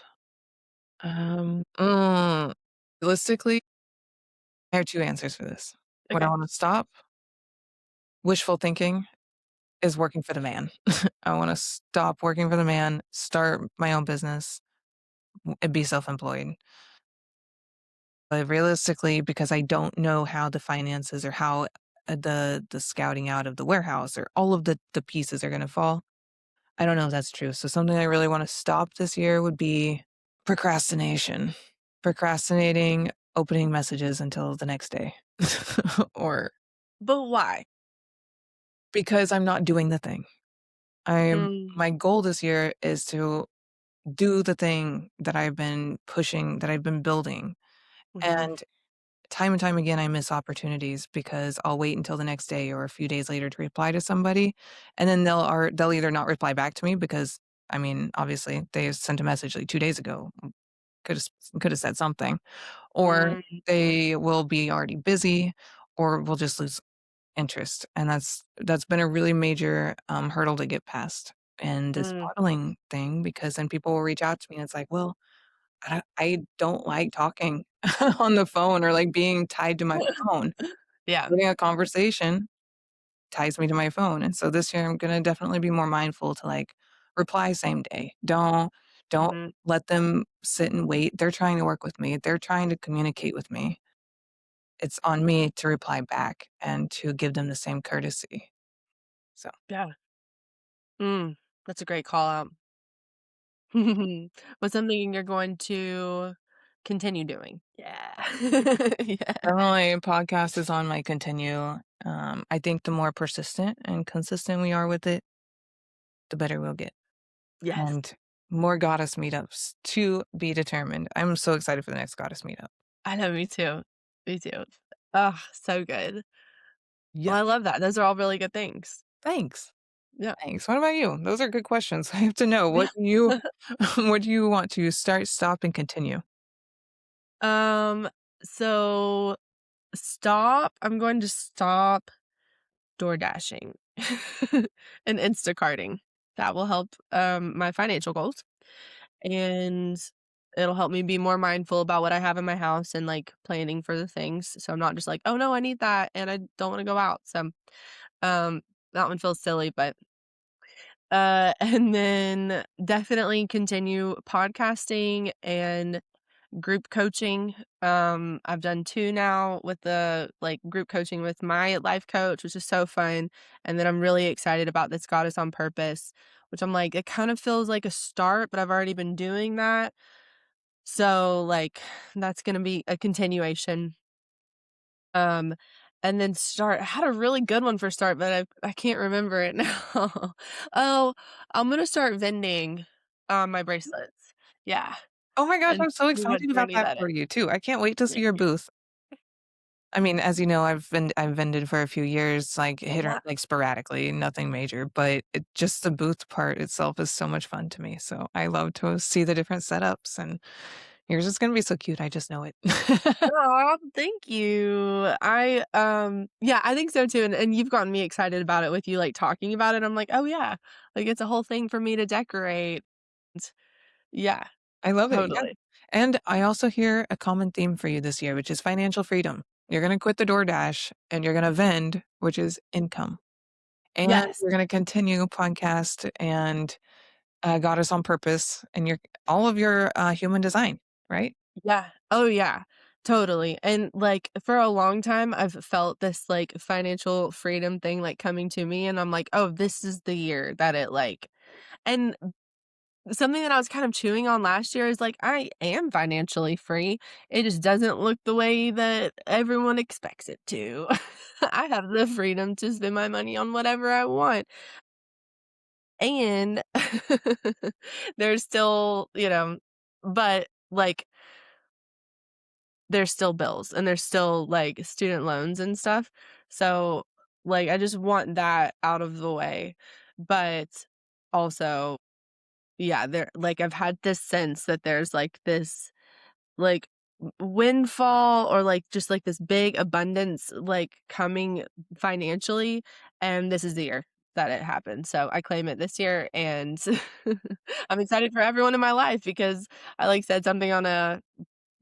um, mm, realistically, I have two answers for this. What I Okay. want to stop, wishful thinking, is working for the man. I want to stop working for the man, start my own business, and be self-employed. But realistically, because I don't know how the finances or how the scouting out of the warehouse or all of the pieces are gonna fall, I don't know if that's true. So something I really wanna stop this year would be procrastination. Procrastinating opening messages until the next day. Or But why? because I'm not doing the thing. I'm Mm, My goal this year is to do the thing that I've been pushing, that I've been building. mhm, And time and time again, I miss opportunities because I'll wait until the next day or a few days later to reply to somebody, and then they'll either not reply back to me because, I mean, obviously, they sent a message, like, 2 days ago, coulda said something, or mm, they will be already busy, or we'll just lose interest, and that's been a really major, hurdle to get past in this mm. modeling thing because then people will reach out to me and it's like, "Well, I don't like talking on the phone or, like, being tied to my phone. Yeah, Having a conversation ties me to my phone, and so this year, I'm gonna definitely be more mindful to, like, reply same day. Don't mhm, let them sit and wait. They're trying to work with me. They're trying to communicate with me. It's on me to reply back and to give them the same courtesy. So, yeah, mm, that's a great call out. What's something you're going to continue doing? Yeah. Yeah. definitely podcast is on my continue. I think the more persistent and consistent we are with it, the better we'll get. Yes, And more goddess meetups to be determined. I'm so excited for the next goddess meetup. I know, me too, me too. Oh, so good. Well, Yes. I love that, those are all really good things. Thanks. Yeah. Thanks. What about you? Those are good questions. I have to know Yeah. what do you want to start, stop, and continue? Um, so I'm going to stop door dashing and Instacarting. That will help, my financial goals, and it'll help me be more mindful about what I have in my house and, like, planning for the things, so I'm not just like, "Oh, no, I need that, and I don't wanna go out," so, um, that one feels silly, but, and then definitely continue podcasting and group coaching. I've done 2 now with the, like, group coaching with my life coach, which is so fun, and then I'm really excited about this Goddess on Purpose, which I'm like, it kind of feels like a start, but I've already been doing that. So, like, that's gonna be a continuation. Um, and then start I had a really good one for start, but I can't remember it now. Oh, I'm gonna start vending, my bracelets. Yeah, Oh my gosh, and I'm so see what excited about journey that that for is. you too. I can't wait to see Thank your you. booth. I mean, as you know, I've vended for a few years, like hit or Yeah. like sporadically, nothing major, but just the booth part itself is so much fun to me. So I love to see the different setups, and yours is gonna be so cute. I just know it. Aw, thank you. Yeah, I think so too, and you've gotten me excited about it with you, like, talking about it. I'm like, "Oh, yeah." Like, it's a whole thing for me to decorate. Yeah, I love it. Yeah. totally. And I also hear a common theme for you this year, which is financial freedom. You're gonna quit the DoorDash and you're gonna vend, which is income. And Yes. you're gonna continue podcast and Goddess on Purpose and your all of your human design, right? Yeah. Oh, yeah. Totally. And, like, for a long time, I've felt this, like, financial freedom thing, like, coming to me, and I'm like, "Oh, this is the year that it, like." And something that I was kind of chewing on last year is, like, I am financially free. It just doesn't look the way that everyone expects it to. I have the freedom to spend my money on whatever I want. And there's still, but, like, there's still bills and there's still, like, student loans and stuff. So, like, I just want that out of the way. But also, yeah, I've had this sense that there's, like, this, like, windfall or, like, just, like, this big abundance, like, coming financially, and this is the year that it happened. So I claim it this year, and I'm excited for everyone in my life because I, like, said something on a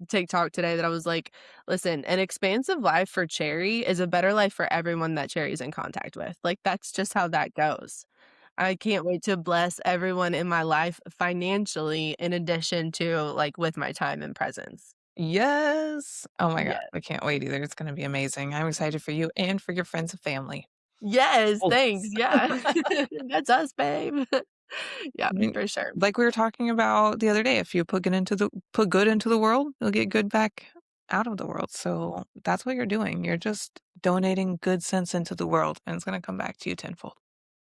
TikTok today that I was like, "Listen, an expansive life for Cherry is a better life for everyone that Cherry's in contact with." Like, that's just how that goes. I can't wait to bless everyone in my life financially in addition to, like, with my time and presence. Yes. Oh my god, Yeah. I can't wait either. It's gonna be amazing. I'm excited for you and for your friends and family. Yes, Both. thanks, yeah. That's us, babe. Yeah, I mean, for sure. like we were talking about the other day, if you put good into the world, you'll get good back out of the world. So that's what you're doing. You're just donating good sense into the world, and it's gonna come back to you tenfold.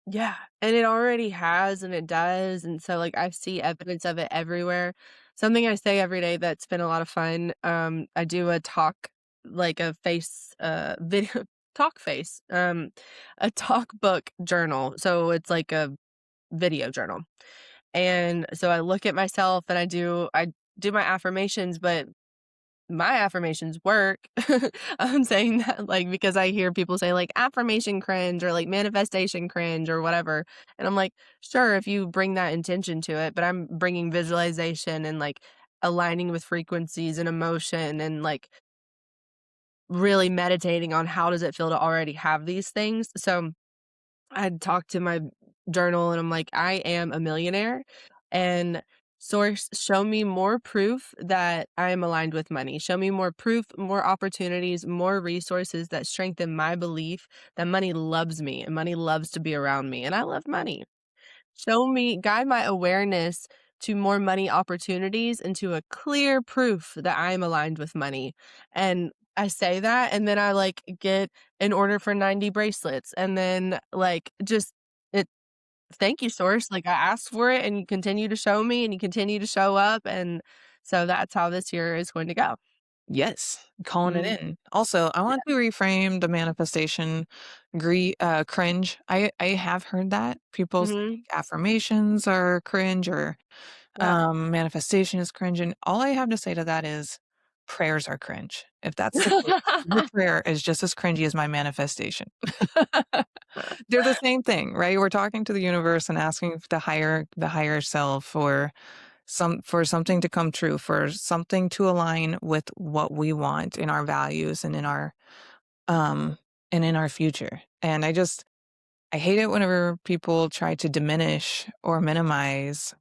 Yeah, and it already has, and it does, and so, like, I see evidence of it everywhere. Something I say every day that's been a lot of fun, I do a talk, like a face, video talk face, a talk book journal, so it's like a video journal, and so I look at myself and I do my affirmations, but my affirmations work. I'm saying that, like, because I hear people say, like, affirmation cringe or, like, manifestation cringe or whatever, and I'm like, "Sure, if you bring that intention to it," but I'm bringing visualization and, like, aligning with frequencies and emotion and, like, really meditating on how does it feel to already have these things. So I'd talked to my journal and I'm like, "I am a millionaire, and source, show me more proof that I am aligned with money. Show me more proof, more opportunities, more resources that strengthen my belief that money loves me and money loves to be around me, and I love money. Show me guide my awareness to more money opportunities and to a clear proof that I am aligned with money." And I say that, and then I, like, get an order for 90 bracelets, and then, like, just it thank you, source, like, I asked for it, and you continue to show me, and you continue to show up, and so that's how this year is going to go. Yes, calling it Mm, in. Also, I yeah. want to reframe the manifestation cringe. I have heard that people say Mhm. affirmations are cringe or Yeah. manifestation is cringe, and all I have to say to that is prayers are cringe. If that's the case, your prayer is just as cringy as my manifestation. They're the same thing, right? We're talking to the universe and asking the higher self for something to come true, for something to align with what we want in our values um and in our future. And I hate it whenever people try to diminish or minimize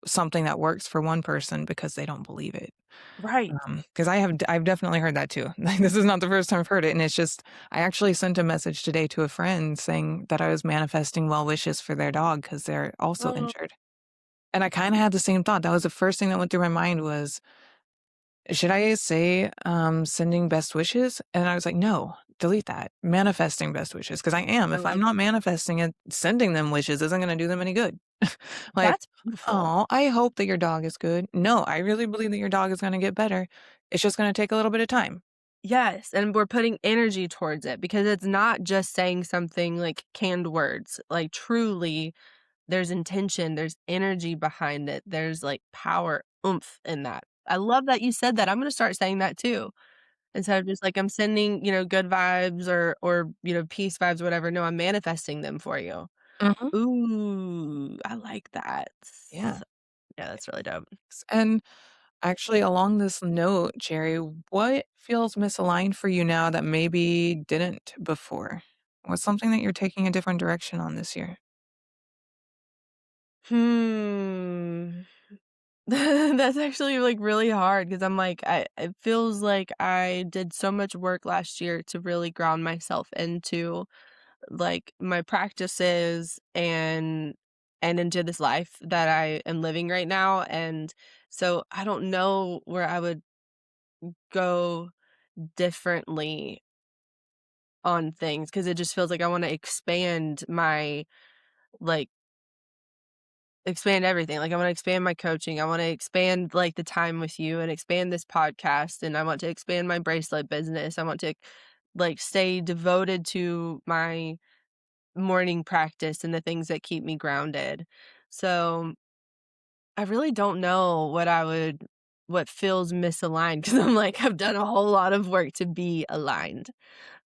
something that works for one person because they don't believe it. Right. Because I've definitely heard that too. Like, this is not the first time I've heard it, and it's just I actually sent a message today to a friend saying that I was manifesting well wishes for their dog because 'cause they're also Oh, injured. And I kinda had the same thought. That was the first thing that went through my mind was, should I say, sending best wishes? And I was like, "No, delete that. Manifesting best wishes because I am. I If I'm love not manifesting it, sending them wishes isn't gonna do them any good." Like, that's beautiful. "Oh, I hope that your dog is good." No, I really believe that your dog is gonna get better. It's just gonna take a little bit of time. Yes, and we're putting energy towards it because it's not just saying something like canned words. Like, truly, there's intention, there's energy behind it, there's, like, power, oomph in that. I love that you said that. I'm gonna start saying that too. Instead of just like, I'm sending, good vibes or peace vibes, whatever. No, I'm manifesting them for you. Mhm. Ooh, I like that. Yeah. Yeah, that's really dope. And actually, along this note, Jerry, what feels misaligned for you now that maybe didn't before? What's something that you're taking a different direction on this year? Hmm. That's actually, like, really hard because 'cause I'm like, it feels like I did so much work last year to really ground myself into, like, my practices and into this life that I am living right now, and so I don't know where I would go differently on things because it just feels like I wanna expand my, like expand everything. Like, I wanna expand my coaching, I wanna expand, like, the time with you and expand this podcast, and I want to expand my bracelet business. I want to, like, stay devoted to my morning practice and the things that keep me grounded. So, I really don't know what feels misaligned because 'cause I'm like, I've done a whole lot of work to be aligned.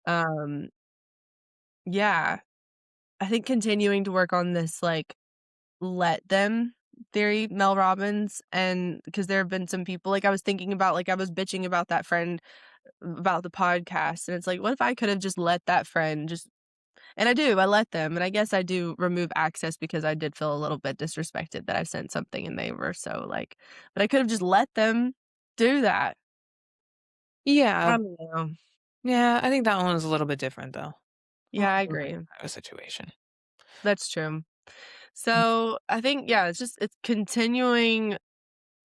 Um, yeah, I think continuing to work on this, like, let them theory, Mel Robbins, and because there have been some people like, I was thinking about like, I was bitching about that friend about the podcast, and it's like, what if I could have just let that friend just and I let them, and I guess I do remove access because I did feel a little bit disrespected that I sent something and they were so, like but I could have just let them do that. Yeah. I don't know. Yeah, I think that one was a little bit different, though. A Yeah, little I different agree. kind of a situation. That's true. So, I think, yeah, it's continuing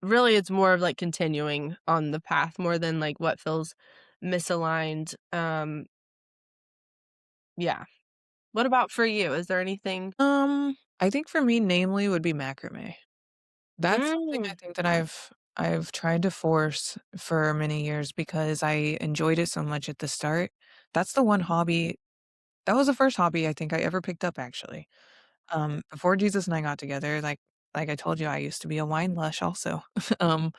really, it's more of, like, continuing on the path more than, like, what feels misaligned, yeah. What about for you? Is there anything I think for me, namely, would be macrame. That's something I Mm, think that I've tried to force for many years because I enjoyed it so much at the start. That's the one hobby that was the first hobby I think I ever picked up, actually. Before Jesus and I got together, like I told you, I used to be a wine lush also. Um,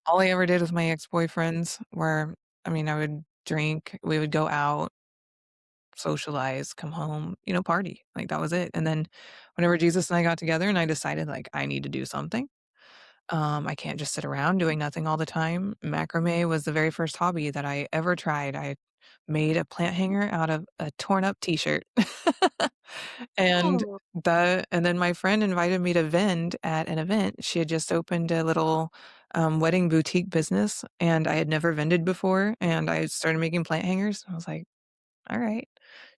all I ever did with my ex-boyfriends were I mean, I would drink, we would go out, socialize, come home, party. Like, that was it. And then whenever Jesus and I got together and I decided, like, I need to do something, I can't just sit around doing nothing all the time. Macrame was the very first hobby that I ever tried. I made a plant hanger out of a torn up t-shirt. And oh, and then my friend invited me to vend at an event. She had just opened a little wedding boutique business and I had never vended before and I started making plant hangers. I was like, all right,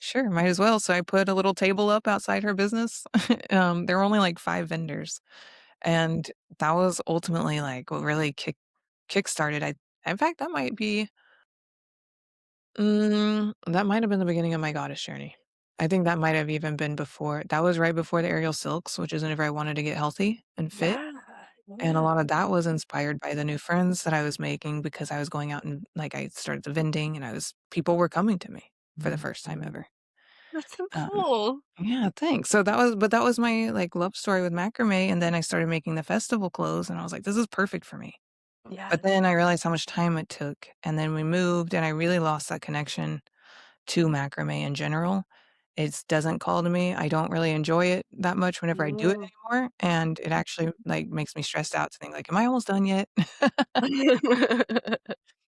sure, might as well. So I put a little table up outside her business. There were only like 5 vendors. And that was ultimately, like, what really kickstarted I in fact, that might have been the beginning of my goddess journey. I think that might have even been before that was right before the aerial silks, which is whenever I wanted to get healthy and fit, yeah, and a yeah. lot of that was inspired by the new friends that I was making because I was going out and, like, I started the vending and people were coming to me for the first time ever. That's so Um cool. Yeah, thanks. So that was my, like, love story with macrame, and then I started making the festival clothes, and I was like, "This is perfect for me." But Yes. then I realized how much time it took, and then we moved, and I really lost that connection to macrame in general. It doesn't call to me. I don't really enjoy it that much whenever I do it Mm. anymore, and it actually, like, makes me stressed out to think, like, "Am I almost done yet?"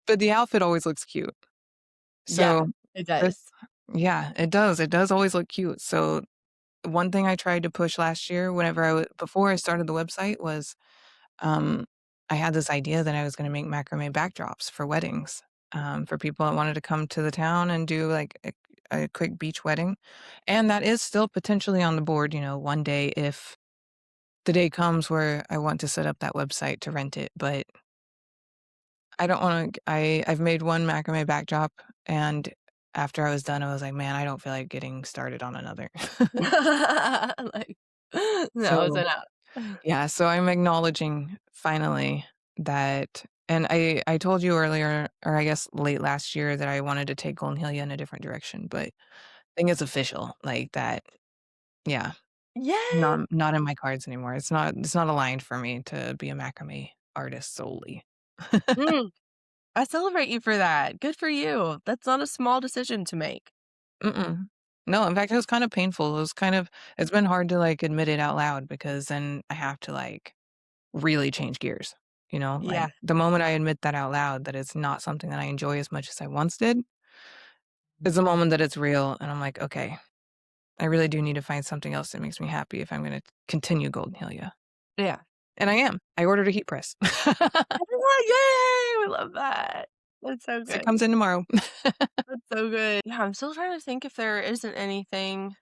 But the outfit always looks cute. Yeah, So, it this does. yeah, it does always look cute. So, one thing I tried to push last year before I started the website was, um, I had this idea that I was gonna make macrame backdrops for weddings, for people that wanted to come to the town and do, like, a quick beach wedding, and that is still potentially on the board, one day if the day comes where I want to set up that website to rent it, but I don't wanna I've made one macrame backdrop, and after I was done, I was like, "Man, I don't feel like getting started on another." Like, that was So enough. yeah, so I'm acknowledging finally that And I told you earlier, or I guess late last year, that I wanted to take Golden Helia in a different direction, but I think it's official, like, that yeah, Yes! not in my cards anymore. It's not aligned for me to be a macrame artist solely. Mm, I celebrate you for that. Good for you. That's not a small decision to make. Mm-mm. No, in fact, it was kind of painful. It's been hard to, like, admit it out loud because then I have to, like, really change gears, like, Yeah. the moment I admit that out loud that it's not something that I enjoy as much as I once did, is the moment that it's real, and I'm like, "Okay, I really do need to find something else that makes me happy if I'm gonna continue Golden Helia." Yeah. And I am. I ordered a heat press. Oh, yay! We love that. That's so So it good. comes in tomorrow. That's so good. Yeah, I'm still trying to think if there isn't anything.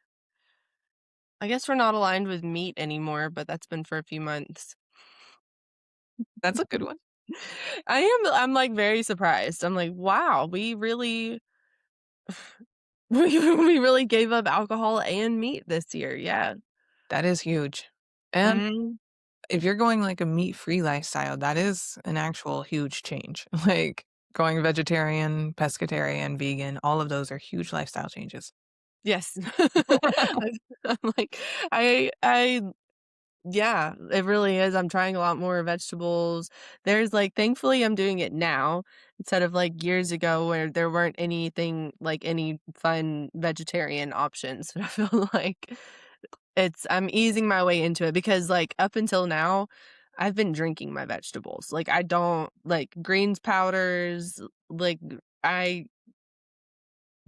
I guess we're not aligned with meat anymore, but that's been for a few months. That's a good one. I'm, like, very surprised. I'm like, "Wow, we really we really gave up alcohol and meat this year." Yeah. That is huge. And Mm. if you're going, like, a meat-free lifestyle, that is an actual huge change. Like, going vegetarian, pescatarian, vegan, all of those are huge lifestyle changes. Yes. I'm like, I yeah, it really is. I'm trying a lot more vegetables. There's, like thankfully, I'm doing it now instead of, like, years ago where there weren't anything like, any fun vegetarian options. I feel like I'm easing my way into it because, like, up until now, I've been drinking my vegetables. Like, I don't like greens powders, like, I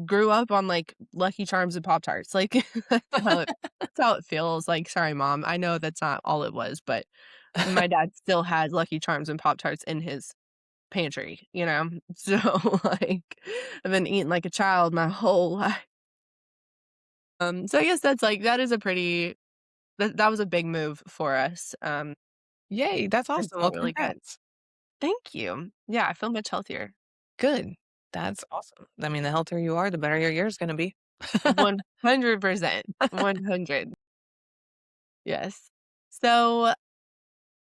grew up on, like, Lucky Charms and Pop-Tarts, like, that's how it feels, like, sorry, mom, I know that's not all it was, but my dad still has Lucky Charms and Pop-Tarts in his pantry, you know? So, like, I've been eating like a child my whole life. So I guess that's, like that is a pretty that was a big move for us, Yay, that's it's awesome. been Well, really good. congrats. Thank you. Yeah, I feel much healthier. Good. That's awesome. I mean, the healthier you are, the better your year's gonna be. 100%. 100. Yes. So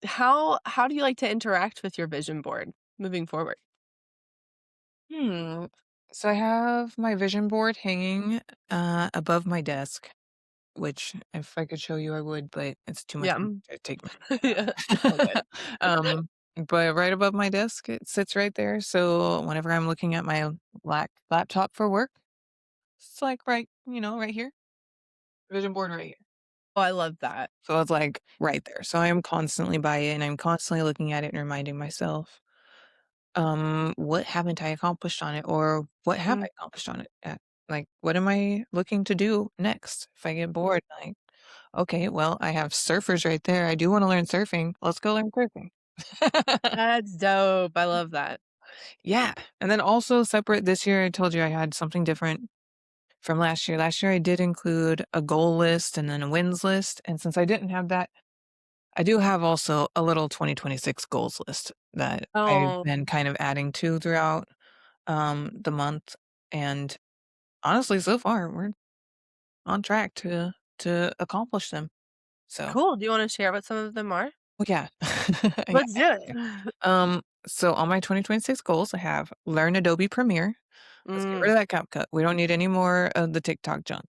how do you like to interact with your vision board moving forward? Hmm. So I have my vision board hanging, above my desk, which if I could show you, I would, but it's too much Yeah. work to take my Yeah, it's all good. Um, but right above my desk, it sits right there, so whenever I'm looking at my laptop for work, it's like right here, vision board right here. Oh, I love that. So it's like right there. So I am constantly by it and I'm constantly looking at it and reminding myself, what haven't I accomplished on it or what have Mm, I accomplished on it at? Like, what am I looking to do next if I get bored? Like, okay, well, I have surfers right there. I do want to learn surfing. Let's go learn surfing. that's dope. I love that. Yeah. And then also separate this year, I told you I had something different from last year. Last year, I did include a goal list and then a wins list. And since I didn't have that, I do have also a little 2026 goals list that I've Oh, been kind of adding to throughout the month. And honestly, so far, we're on track to accomplish them. So, cool. Do you wanna share what some of them are? well, yeah. Yeah, Let's do it. yeah. So on my 2026 goals, I have learn Adobe Premiere. Let's get rid Mm. of that CapCut. We don't need any more of the TikTok junk.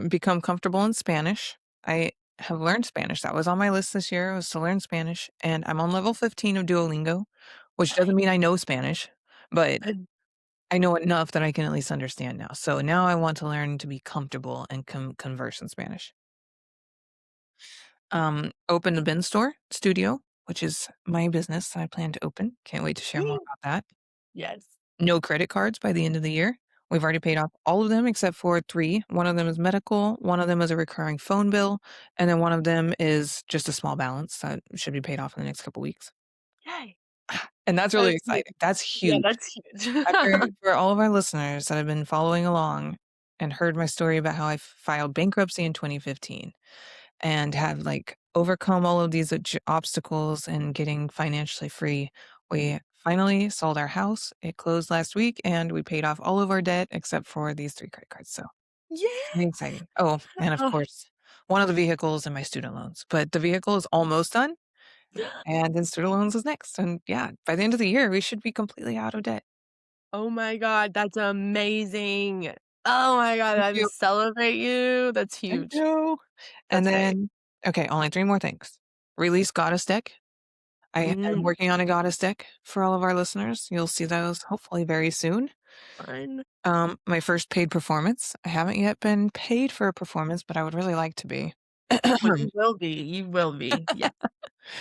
Become comfortable in Spanish. I have learned Spanish. That was on my list this year, was to learn Spanish, and I'm on level 15 of Duolingo, which doesn't mean I know Spanish, but I know enough that I can at least understand now. So now I want to learn to be comfortable and converse in Spanish. Open the bin store studio, which is my business that I plan to open. Can't wait to share more about that. Yes. No credit cards by the end of the year. We've already paid off all of them except for 3. One of them is medical, one of them is a recurring phone bill, and then one of them is just a small balance that should be paid off in the next couple weeks. Yay. And that's really That's huge. exciting. That's Yeah, huge. that's huge. For all of our listeners that have been following along and heard my story about how I filed bankruptcy in 2015 and have, like, overcome all of these obstacles and getting financially free, we finally sold our house. It closed last week, and we paid off all of our debt except for these 3 credit cards, so Yeah. very exciting. Oh, and of Oh, course, one of the vehicles and my student loans, but the vehicle is almost done, And then student loans is next. And yeah, by the end of the year, we should be completely out of debt. Oh my god, that's amazing. Oh my god, Thank I you. just celebrate you. That's Thank huge. you. And That's great. then, okay, only 3 more things. Release goddess deck. I am Mm, working on a goddess deck for all of our listeners. You'll see those hopefully very soon. fun. My first paid performance. I haven't yet been paid for a performance, but I would really like to be. Well, you will be. You will be. Yeah.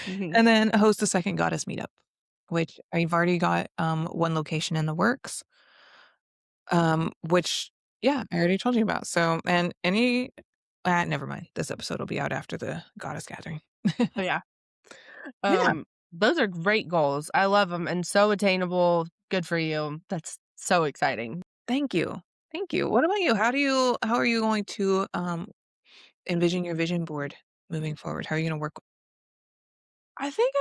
Mhm. And then host a second goddess meetup, which I've already got, 1 location in the works, which, yeah, I already told you about. So, and never mind. This episode will be out after the goddess gathering. Oh, yeah. Yeah. Those are great goals. I love them and so attainable. Good for you. That's so exciting. Thank you. Thank you. What about you? How are you going to, envision your vision board moving forward? How are you gonna work? I think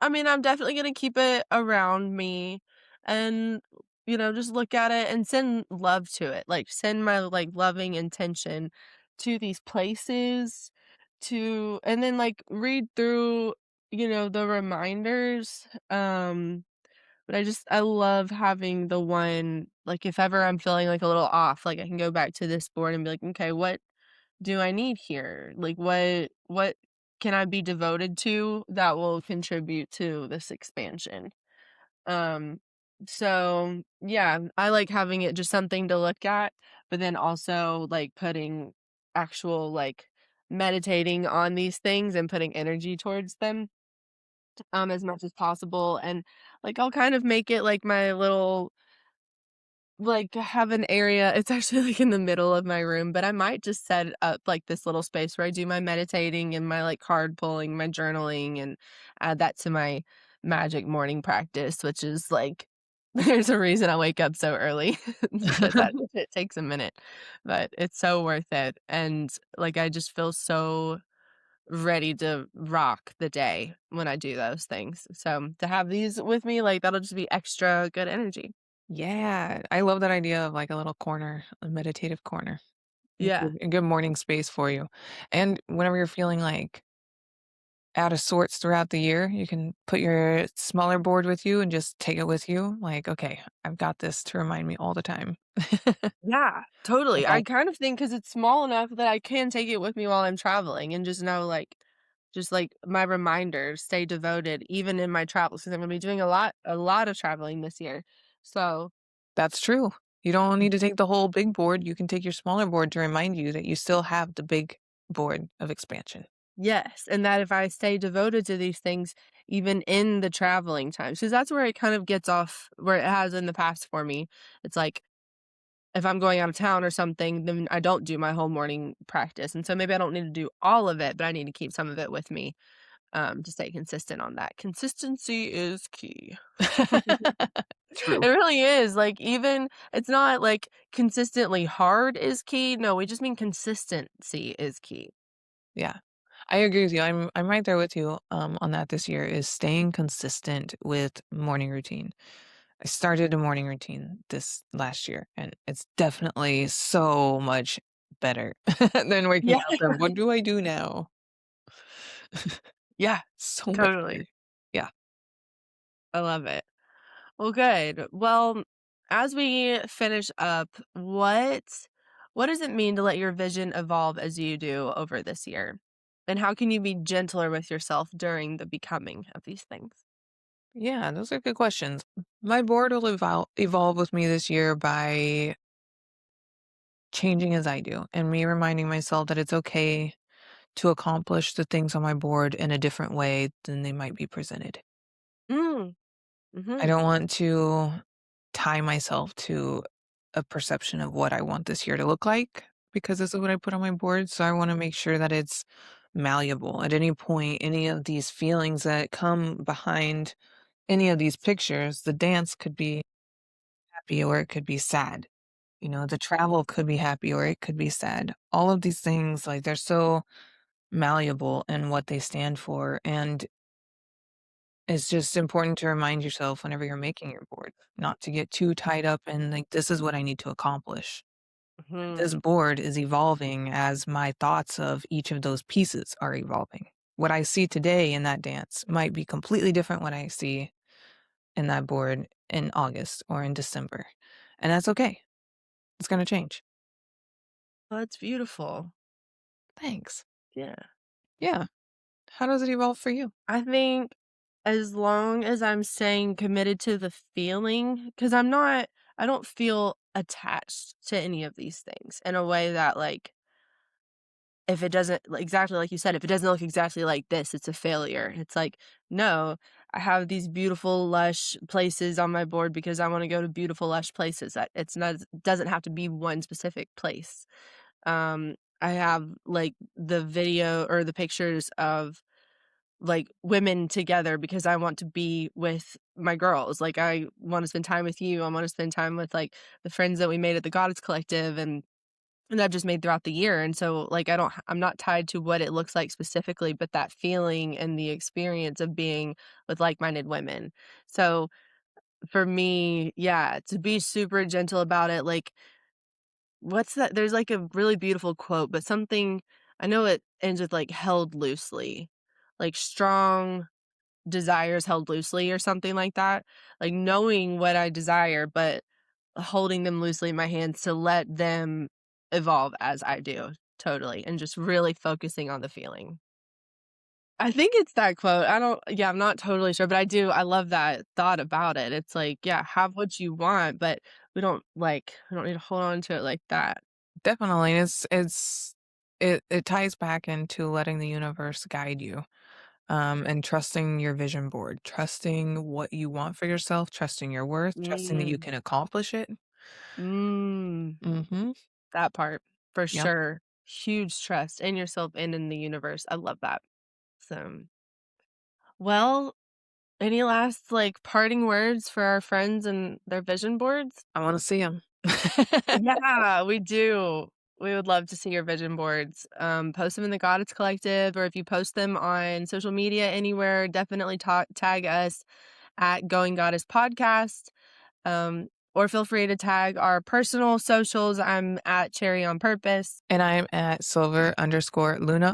I mean, I'm definitely gonna keep it around me and, just look at it and send love to it. Like, send my, like, loving intention to these places and then, like, read through, the reminders. But I love having the one, like, if ever I'm feeling, like, a little off, like, I can go back to this board and be like, "Okay, what do I need here? Like, what can I be devoted to that will contribute to this expansion?" Um, so, yeah, I like having it just something to look at, but then also, like, putting actual, like, meditating on these things and putting energy towards them, as much as possible, and, like, I'll kind of make it like my little like, have an area it's actually, like, in the middle of my room, but I might just set up, like, this little space where I do my meditating and my, like, card pulling, my journaling, and add that to my magic morning practice, which is, like there's a reason I wake up so early because that it takes a minute, but it's so worth it, and, like, I just feel so ready to rock the day when I do those things, so to have these with me, like, that'll just be extra good energy. Yeah, I love that idea of, like, a little corner, a meditative corner. Yeah. A good morning space for you. And whenever you're feeling, like, out of sorts throughout the year, you can put your smaller board with you and just take it with you, like, "Okay, I've got this to remind me all the time." Yeah, totally. I About kind of think because it's small enough that I can take it with me while I'm traveling and just know, like my reminders stay devoted even in my travels because 'cause I'm gonna be doing a lot of traveling this year. So, That's true. You don't need to take the whole big board, you can take your smaller board to remind you that you still have the big board of expansion. yes, and that if I stay devoted to these things even in the traveling times, because that's where it kind of gets off where it has in the past for me. It's like if I'm going out of town or something, then I don't do my whole morning practice, and so maybe I don't need to do all of it, but I need to keep some of it with me, to stay consistent on that. Consistency is key. True. It really is, like, even it's not, like, consistently hard is key, no, we just mean consistency is key. Yeah. I agree with you. I'm right there with you, on that this year is staying consistent with morning routine. I started a morning routine this last year, and it's definitely so much better than waking Yeah, up and, "What do I do now?" yeah, So much better. totally. Yeah. I love it. Well, good. Well, as we finish up, what does it mean to let your vision evolve as you do over this year? And how can you be gentler with yourself during the becoming of these things? Yeah, those are good questions. My board will evolve with me this year by changing as I do, and me reminding myself that it's okay to accomplish the things on my board in a different way than they might be presented. Mm, I mhm. don't want to tie myself to a perception of what I want this year to look like because this is what I put on my board. So I want to make sure that it's malleable at any point. Any of these feelings that come behind any of these pictures, the dance could be happy or it could be sad. You know, the travel could be happy or it could be sad. All of these things, like, they're so malleable in what they stand for. And it's just important to remind yourself whenever you're making your board, not to get too tied up in, like, this is what I need to accomplish. This Mhm. board is evolving as my thoughts of each of those pieces are evolving. what I see today in that dance might be completely different what I see in that board in August or in December. And that's okay. It's going to change. Oh, that's beautiful. Thanks. Yeah. Yeah. How does it evolve for you? I think as long as I'm staying committed to the feeling, because I don't feel attached to any of these things in a way that, like, if it doesn't, exactly like you said, if it doesn't look exactly like this, it's a failure. It's like, no, I have these beautiful, lush places on my board because I want to go to beautiful, lush places. It's not, doesn't have to be one specific place. I have like the video or the pictures of like women together because I want to be with my girls. Like I want to spend time with you. I want to spend time with like the friends that we made at the Goddess Collective and I've just made throughout the year. And so like I'm not tied to what it looks like specifically, but that feeling and the experience of being with like-minded women. So for me, yeah, to be super gentle about it, like what's that? There's like a really beautiful quote, but something I know it ends with like held loosely. Like strong desires held loosely or something like that. Like knowing what I desire, but holding them loosely in my hands to let them evolve as I do. Totally. And just really focusing on the feeling. I think it's that quote. I'm not totally sure, but I love that thought about it. It's like, yeah, have what you want, but we don't need to hold on to it like that. Definitely. It ties back into letting the universe guide you. And trusting your vision board, trusting what you want for yourself, trusting your worth, trusting that you Mm, can accomplish it. mm, Mm-hmm. that part for Yep. sure. Huge trust in yourself and in the universe. I love that. So, well, any last like parting words for our friends and their vision boards? I want to see them. Yeah, we do. We would love to see your vision boards. Post them in the Goddess Collective, or if you post them on social media anywhere, definitely tag us at Going Goddess Podcast. Or feel free to tag our personal socials. I'm at Cherry on Purpose. And I'm at silver_Luna___.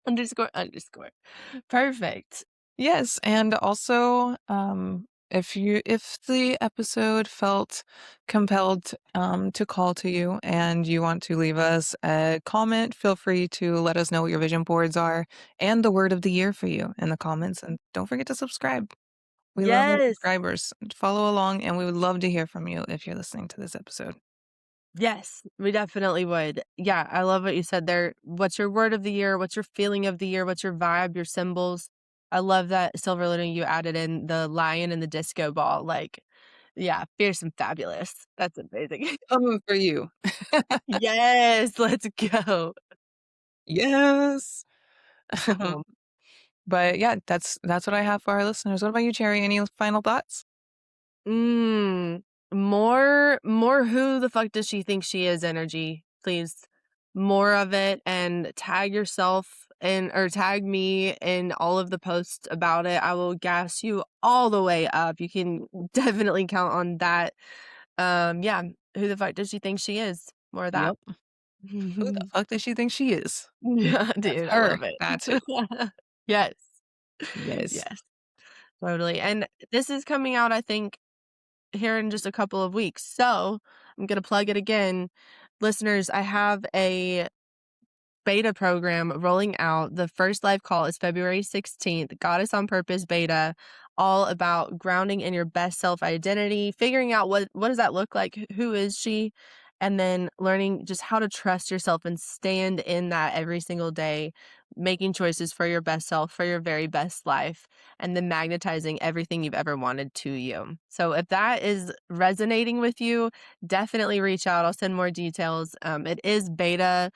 Underscore underscore. Perfect. Yes, and also, if the episode felt compelled to call to you and you want to leave us a comment, feel free to let us know what your vision boards are and the word of the year for you in the comments. And don't forget to subscribe. We love our Yes. subscribers. Follow along, and we would love to hear from you if you're listening to this episode. Yes, we definitely would. Yeah, I love what you said there. What's your word of the year? What's your feeling of the year? What's your vibe, your symbols? I love that, Silver Luna, you added in the lion and the disco ball. Like, yeah, fierce and fabulous. That's amazing. Coming for you. Yes, let's go. Yes. Um, But yeah, that's what I have for our listeners. What about you, Cherry? Any final thoughts? Mm, more who the fuck does she think she is energy, please. More of it and tag yourself and or tag me in all of the posts about it. I will gas you all the way up. You can definitely count on that. Yeah, who the fuck does she think she is? More of that. Yep. Who the fuck does she think she is? Yeah, That's dude, I her. love it. That's who. Yes. Yes. Yes, totally. And this is coming out, I think, here in just a couple of weeks. So I'm going to plug it again. Listeners, I have a beta program rolling out. The first live call is February 16th. Goddess on Purpose beta, all about grounding in your best self identity, figuring out what does that look like? Who is she? And then learning just how to trust yourself and stand in that every single day, making choices for your best self, for your very best life, and then magnetizing everything you've ever wanted to you. So if that is resonating with you, definitely reach out. I'll send more details. It is beta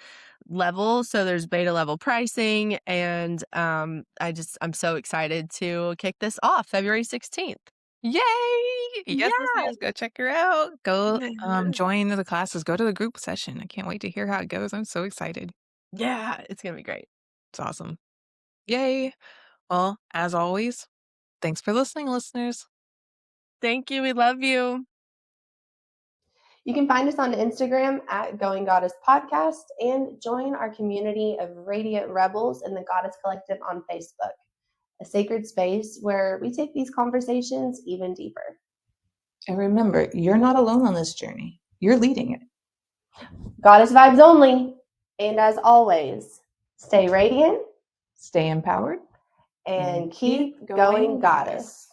level, so there's beta level pricing, and I'm so excited to kick this off February 16th. Yay! Yes, Yeah. listeners, go check her out. Go join the classes. Go to the group session. I can't wait to hear how it goes. I'm so excited. Yeah, it's gonna be great. It's awesome. Yay! Well, as always, thanks for listening, listeners. Thank you. We love you. You can find us on Instagram at Going Goddess Podcast and join our community of radiant rebels in the Goddess Collective on Facebook, a sacred space where we take these conversations even deeper. And remember, you're not alone on this journey. You're leading it. Goddess vibes only. And as always, stay radiant, Stay empowered, and keep going, Goddess.